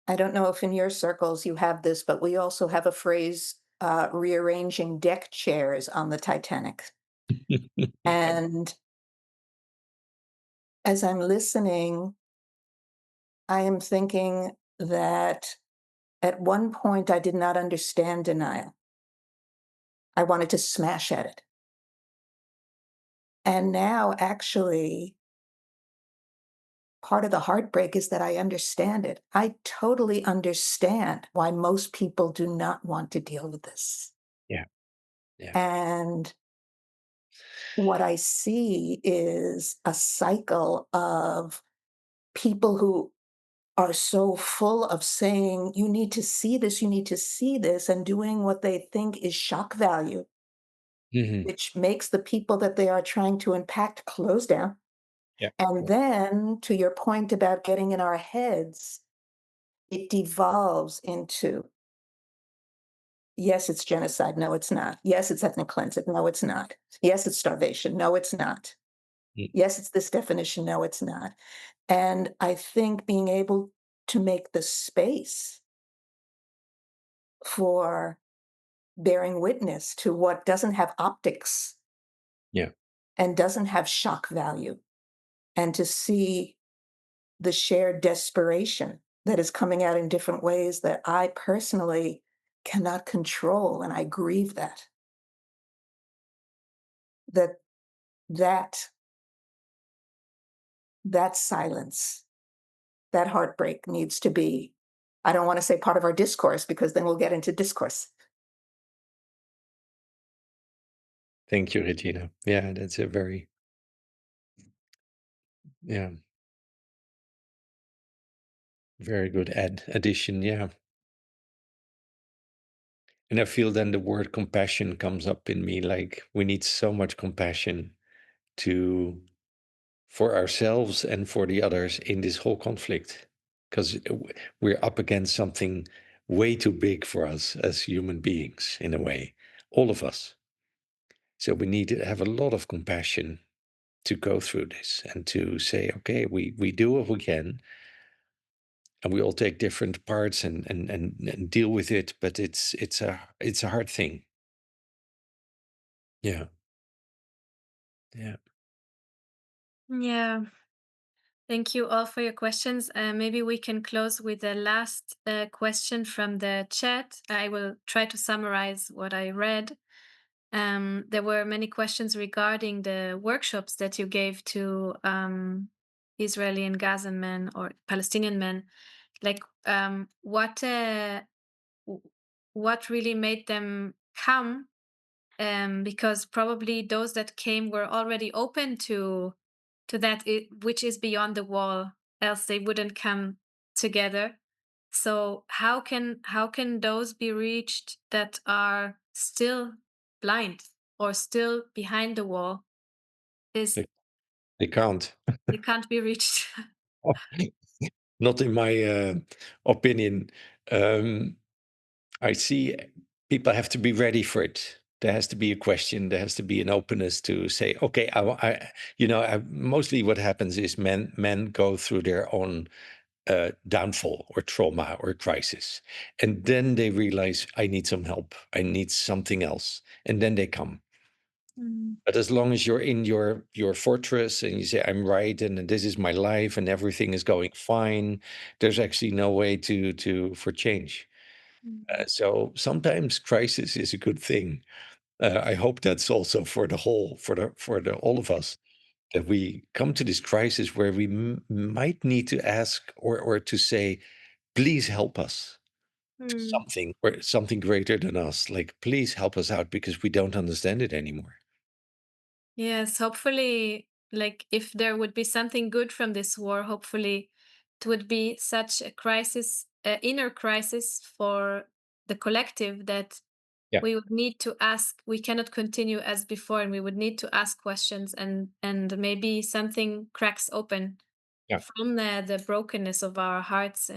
I don't know if in your circles you have this, but we also have a phrase, rearranging deck chairs on the Titanic. And as I'm listening, I am thinking that at one point I did not understand denial. I wanted to smash at it. And now, actually, part of the heartbreak is that I understand it. I totally understand why most people do not want to deal with this. Yeah. Yeah. And what I see is a cycle of people who are so full of saying, you need to see this, you need to see this, and doing what they think is shock value, Hmm. which makes the people that they are trying to impact close down. Yeah. And then, to your point about getting in our heads, it devolves into, yes, it's genocide. No, it's not. Yes, it's ethnic cleansing. No, it's not. Yes, it's starvation. No, it's not. Mm. Yes, it's this definition. No, it's not. And I think being able to make the space for bearing witness to what doesn't have optics Yeah. and doesn't have shock value, and to see the shared desperation that is coming out in different ways that I personally cannot control, and I grieve that. That that that silence, that heartbreak needs to be, I don't want to say part of our discourse because then we'll get into discourse. Thank you, Regina. Yeah, that's a very, yeah, very good addition. Yeah. And I feel then the word compassion comes up in me. Like we need so much compassion to for ourselves and for the others in this whole conflict, because we're up against something way too big for us as human beings, in a way, all of us. So we need to have a lot of compassion to go through this and to say, okay, we do what we can, and we all take different parts and deal with it. But it's a hard thing. Yeah, yeah. Yeah. Thank you all for your questions. Maybe we can close with the last question from the chat. I will try to summarize what I read. There were many questions regarding the workshops that you gave to Israeli and Gaza men or Palestinian men. Like, what really made them come? Because probably those that came were already open to that, which is beyond the wall, else they wouldn't come together. So how can those be reached that are still blind or still behind the wall? Is They can't. They can't be reached. Not in my opinion. I see people have to be ready for it. There has to be a question. There has to be an openness to say, okay, mostly what happens is men go through their own downfall or trauma or crisis, and then they realize I need some help. I need something else, and then they come. Mm, But as long as you're in your fortress and you say I'm right and this is my life and everything is going fine, there's actually no way to for change. mm, So sometimes crisis is a good thing. I hope that's also for the whole, for the all of us, that we come to this crisis where we might need to ask or to say, please help us to mm. something or something greater than us. Like, please help us out because we don't understand it anymore. Yes, hopefully, like if there would be something good from this war, hopefully it would be such a crisis, inner crisis for the collective that Yeah, we would need to ask. We cannot continue as before, and we would need to ask questions, and maybe something cracks open yeah, from the brokenness of our hearts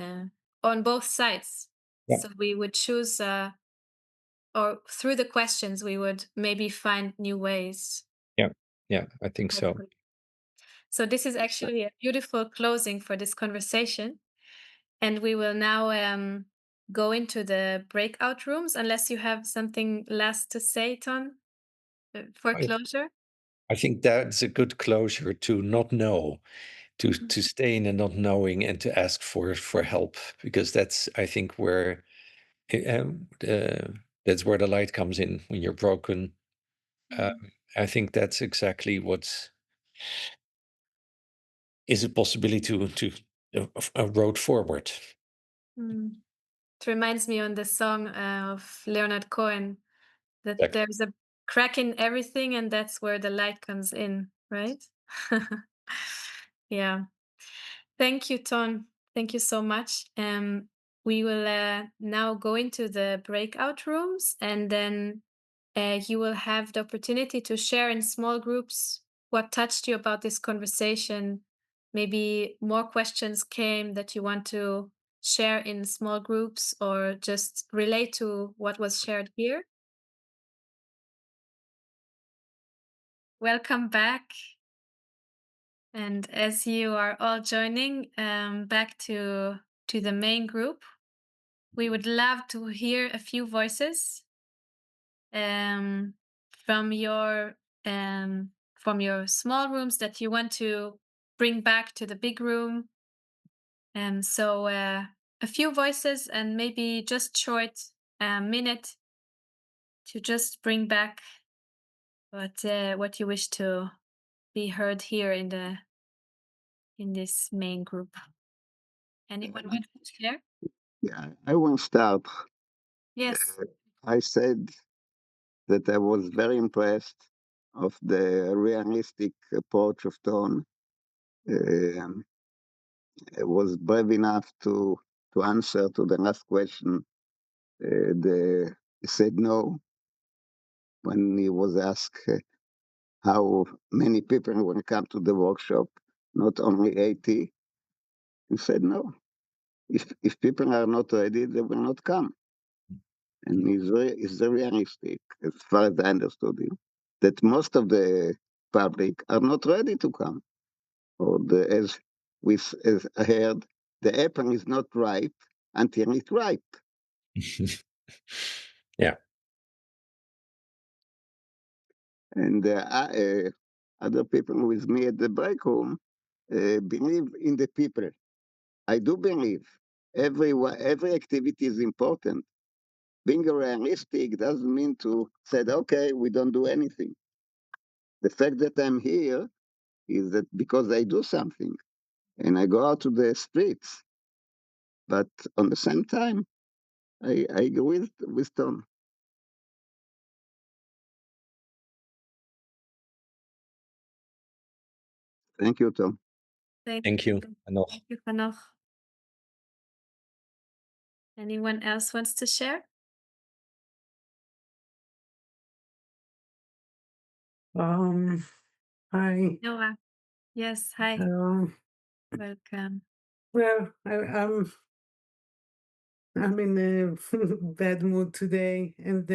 on both sides. yeah, So we would choose, or through the questions, we would maybe find new ways. yeah, yeah. I think so. Hopefully. So this is actually a beautiful closing for this conversation. And we will now go into the breakout rooms, unless you have something last to say, Ton, for I, closure. I think that's a good closure to not know, to stay in the not knowing and to ask for help, because that's, I think, where that's where the light comes in when you're broken. I think that's exactly what is a possibility to a road forward. Mm. It reminds me on the song of Leonard Cohen that Exactly. there's a crack in everything, and that's where the light comes in, right? Yeah. Thank you, Ton. Thank you so much. We will now go into the breakout rooms, and then you will have the opportunity to share in small groups what touched you about this conversation. Maybe more questions came that you want to share in small groups, or just relate to what was shared here. Welcome back. And as you are all joining back to the main group, we would love to hear a few voices um, from your small rooms that you want to bring back to the big room. So a few voices, and maybe just short minute to just bring back what you wish to be heard here in this main group. Anyone want to share? Yeah, I want to start. Yes. I said that I was very impressed of the realistic approach of Tone. Um, I was brave enough to answer to the last question. He said no when he was asked how many people will come to the workshop, not only 80. He said no. If people are not ready, they will not come. And he's very realistic, as far as I understood him, that most of the public are not ready to come. Or as I heard, the apple is not ripe until it's ripe. Yeah. And other people with me at the break room believe in the people. I do believe every activity is important. Being realistic doesn't mean to say, okay, we don't do anything. The fact that I'm here is that because I do something and I go out to the streets, but on the same time, I agree with Tom. Thank you, Tom. Thank you, Hanoch. Thank you, Hanoch. Anyone else wants to share? Hi. Noah. Yes. Hi. Welcome. Well, I'm in a bad mood today, and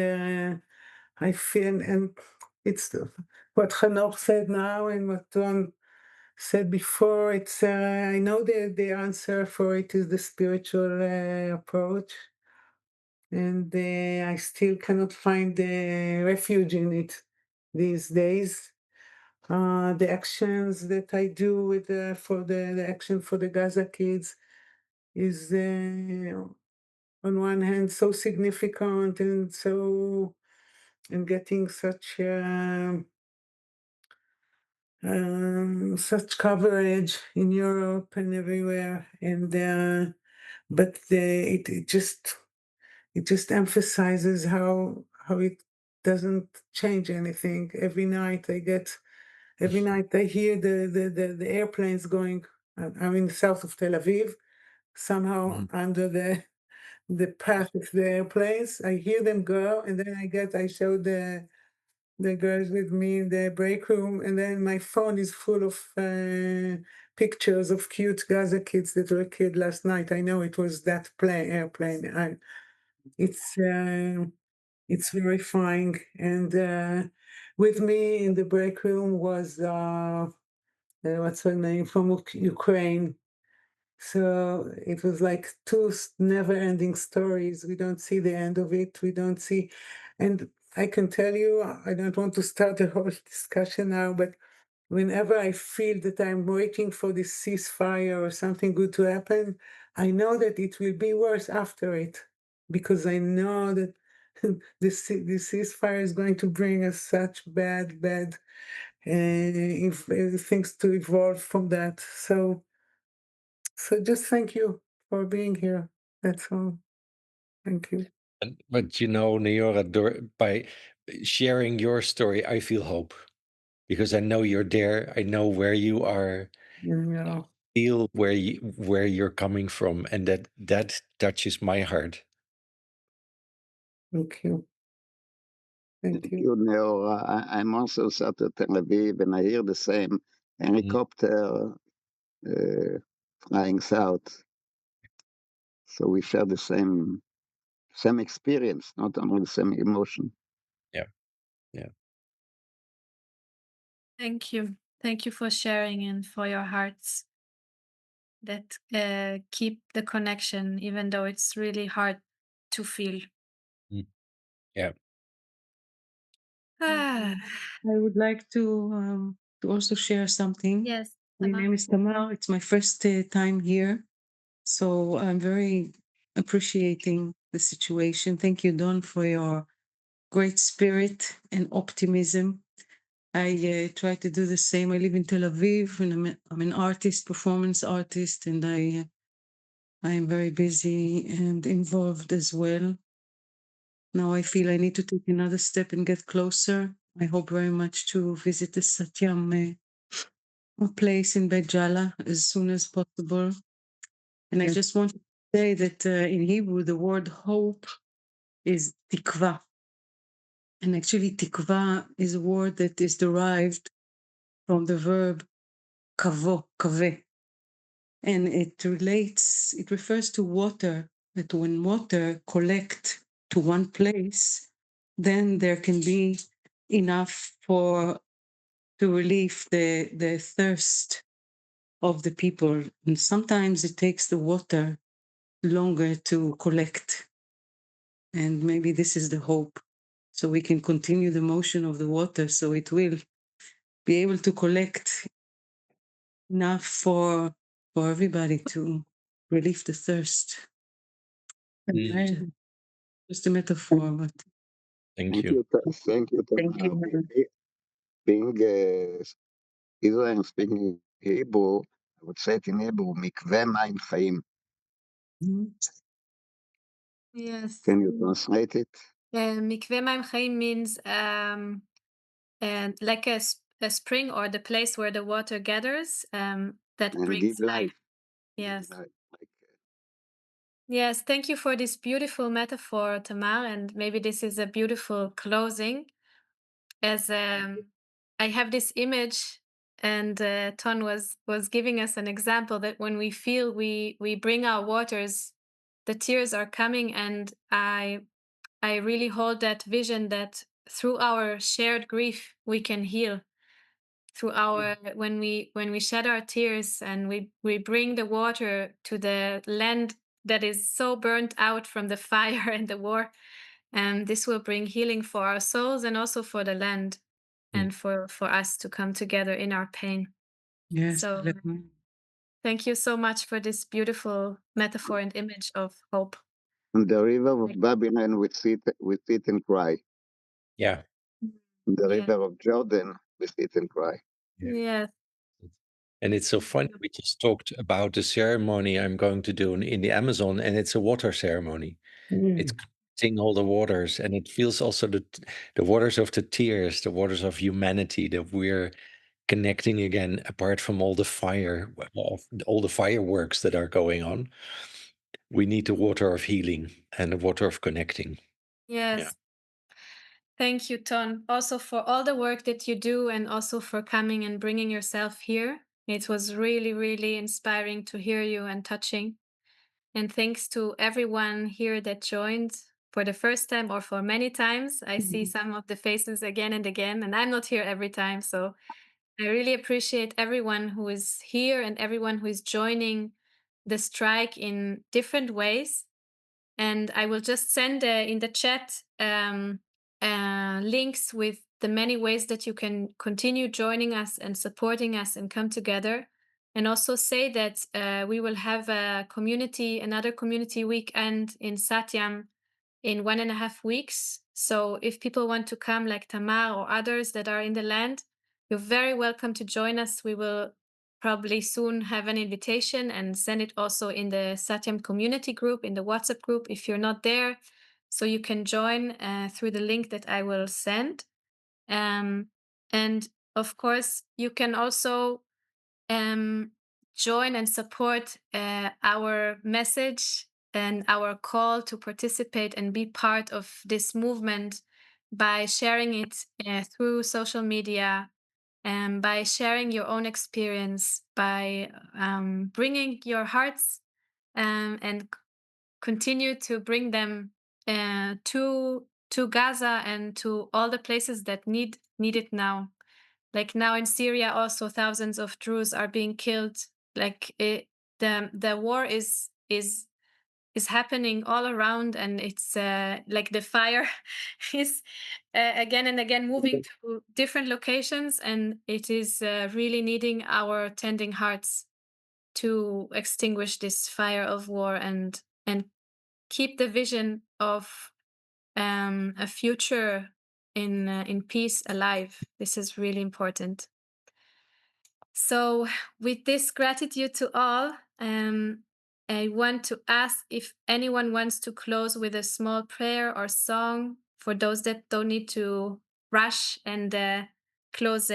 I feel, and it's what Hanoch said now and what Tom said before. It's I know the answer for it is the spiritual approach, and I still cannot find the refuge in it these days. The actions that I do with for the action for the Gaza kids is on one hand so significant and getting such coverage in Europe and everywhere, and but it just emphasizes how it doesn't change anything. Every night I hear the airplanes going. I'm in the south of Tel Aviv, somehow under the path of the airplanes. I hear them go, and then I show the girls with me in the break room, and then my phone is full of pictures of cute Gaza kids that were killed last night. I know it was that airplane. It's verifying, and with me in the break room was what's her name, from Ukraine. So it was like two never-ending stories. We don't see the end of it. We don't see, and I can tell you, I don't want to start a whole discussion now, but whenever I feel that I'm waiting for this ceasefire or something good to happen, I know that it will be worse after it, because I know that the ceasefire is going to bring us such bad if things to evolve from that. So just thank you for being here. That's all. Thank you. But you know, Neora, by sharing your story, I feel hope because I know you're there. I know where you are. Yeah. Feel where you're coming from, and that touches my heart. Thank you. Thank Thank you. you, Neo. I'm also sat at Tel Aviv, and I hear the same helicopter flying south. So we share the same experience, not only the same emotion. Yeah, yeah. Thank you. Thank you for sharing and for your hearts that keep the connection, even though it's really hard to feel. Mm. Yeah. Ah, I would like to also share something. yes, My Tamar. name is Tamar. It's my first time here, so I'm very appreciating the situation. Thank you, Don, for your great spirit and optimism. I try to do the same. I live in Tel Aviv, and I'm an artist, performance artist, and I am very busy and involved as well. Now I feel I need to take another step and get closer. I hope very much to visit the SATYAM place in Beit Jala as soon as possible. And I just want to say that in Hebrew, the word hope is tikva. And actually, tikva is a word that is derived from the verb kavo, kave. And it refers to water, that when water collect to one place, then there can be enough to relieve the thirst of the people. And sometimes it takes the water longer to collect. And maybe this is the hope. So we can continue the motion of the water so it will be able to collect enough for everybody to relieve the thirst. Just a metaphor, but Thank you. Thank you, thank Tamar. you. Being Israel speaking Hebrew, I would say it in Hebrew, mikveh mayim chaim. Yes. Can you translate it? Mikveh Mayim Chaim means and like a spring or the place where the water gathers that And brings give life. Yes. Give life. Like, Yes, thank you for this beautiful metaphor, Tamar, and maybe this is a beautiful closing. As I have this image, and Ton was giving us an example that when we feel we bring our waters, the tears are coming, and I really hold that vision that through our shared grief we can heal through our when we shed our tears and we bring the water to the land that is so burnt out from the fire and the war, and this will bring healing for our souls and also for the land and for us to come together in our pain. Yes. So thank you so much for this beautiful metaphor and image of hope. on the river of Babylon, we sit and cry. Yeah. On the Yeah. river of Jordan, we sit and cry. Yes. And it's so funny. We just talked about the ceremony I'm going to do in the Amazon, and it's a water ceremony. It's connecting all the waters, and it feels also the waters of the tears, the waters of humanity, that we're connecting again, apart from all the fire, of all the fireworks that are going on. We need the water of healing and the water of connecting. Yes. Thank you, Ton, also for all the work that you do and also for coming and bringing yourself here. It was really, really inspiring to hear you and touching. And thanks to everyone here that joined for the first time or for many times. I see some of the faces again and again, and I'm not here every time. So I really appreciate everyone who is here and everyone who is joining the strike in different ways. And I will just send in the chat links with the many ways that you can continue joining us and supporting us and come together. And also say that we will have another community weekend in Satyam in 1.5 weeks. So if people want to come, like Tamar or others that are in the land, you're very welcome to join us. We will probably soon have an invitation and send it also in the Satyam community group, in the WhatsApp group, if you're not there. So you can join through the link that I will send. And of course, you can also join and support our message and our call to participate and be part of this movement by sharing it through social media and by sharing your own experience, by bringing your hearts and continue to bring them to Gaza and to all the places that need it now. Like now in Syria, also thousands of Druze are being killed. Like the war is happening all around, and it's like the fire is again and again moving to different locations, and it is really needing our tending hearts to extinguish this fire of war and keep the vision of a future in peace alive. This is really important. So, with this gratitude to all, I want to ask if anyone wants to close with a small prayer or song for those that don't need to rush and close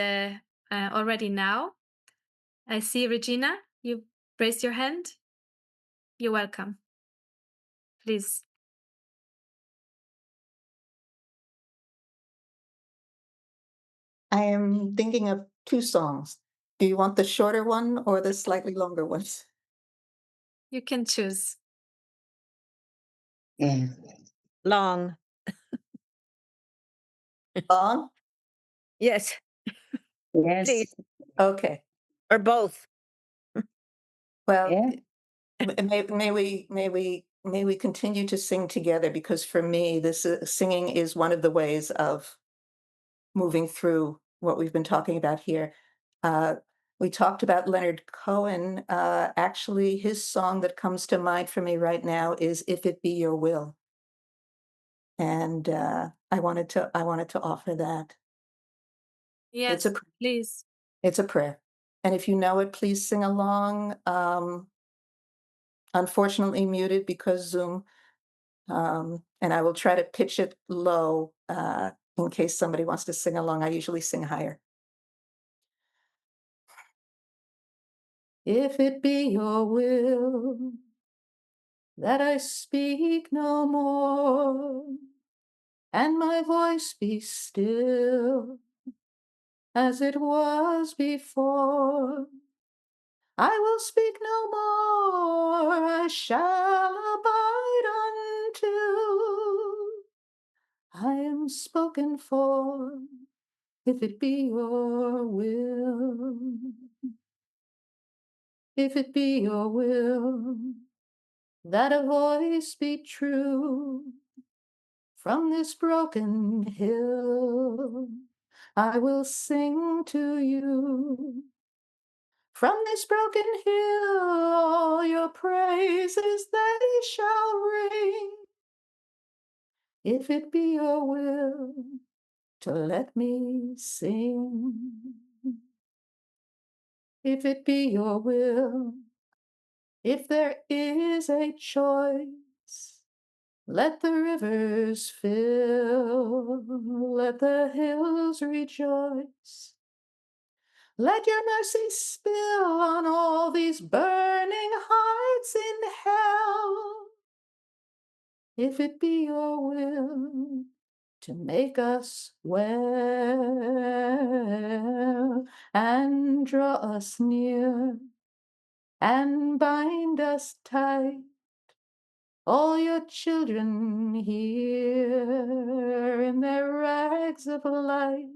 already now. I see Regina, you raised your hand. You're welcome. Please. I am thinking of 2 songs. Do you want the shorter one or the slightly longer ones? You can choose. Yeah. Long. Long? Yes, Yes. please. Okay. Or both. Well, Yeah. may we continue to sing together, because for me, this singing is one of the ways of moving through what we've been talking about here. We talked about Leonard Cohen. Actually, his song that comes to mind for me right now is "If It Be Your Will," and I wanted to offer that. Yes, please. It's a prayer, and if you know it, please sing along. Unfortunately, muted because Zoom. And I will try to pitch it low in case somebody wants to sing along. I usually sing higher. If it be your will that I speak no more, and my voice be still as it was before, I will speak no more, I shall abide until I am spoken for. If it be your will, if it be your will, that a voice be true from this broken hill, I will sing to you. From this broken hill, all your praises they shall ring. If it be your will to let me sing. If it be your will, if there is a choice, let the rivers fill, let the hills rejoice. Let your mercy spill on all these burning hearts in hell. If it be your will to make us well and draw us near and bind us tight, all your children here in their rags of light.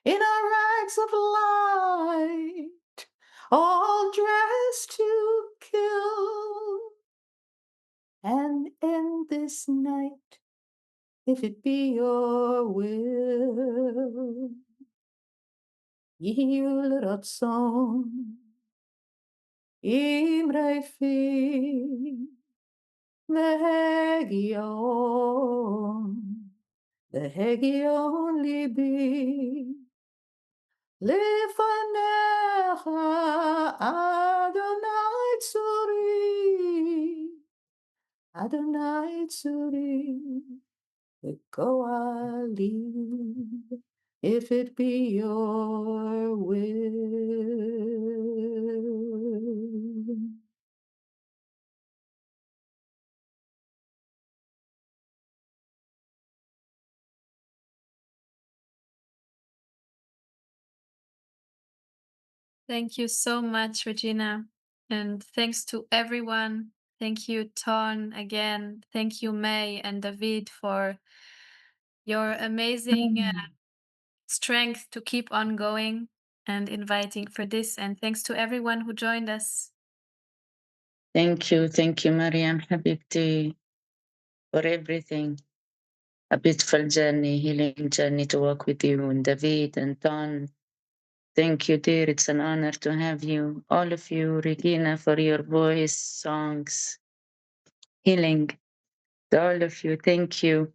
in our rags of light, all dressed to kill, and end this night, if it be your will. Yihil ratzon, imrei fi, והגיון ליבי לפניך, אדוני צורי, אדוני צורי, וגואלי, if it be your will. Thank you so much, Regina. And thanks to everyone. Thank you, Ton, again. Thank you, May and David, for your amazing strength to keep on going and inviting for this. And thanks to everyone who joined us. Thank you, Mariam Habibti, for everything. A beautiful journey, healing journey to walk with you, and David and Ton. Thank you, dear. It's an honor to have you, all of you, Regina, for your voice, songs, healing. To all of you, thank you.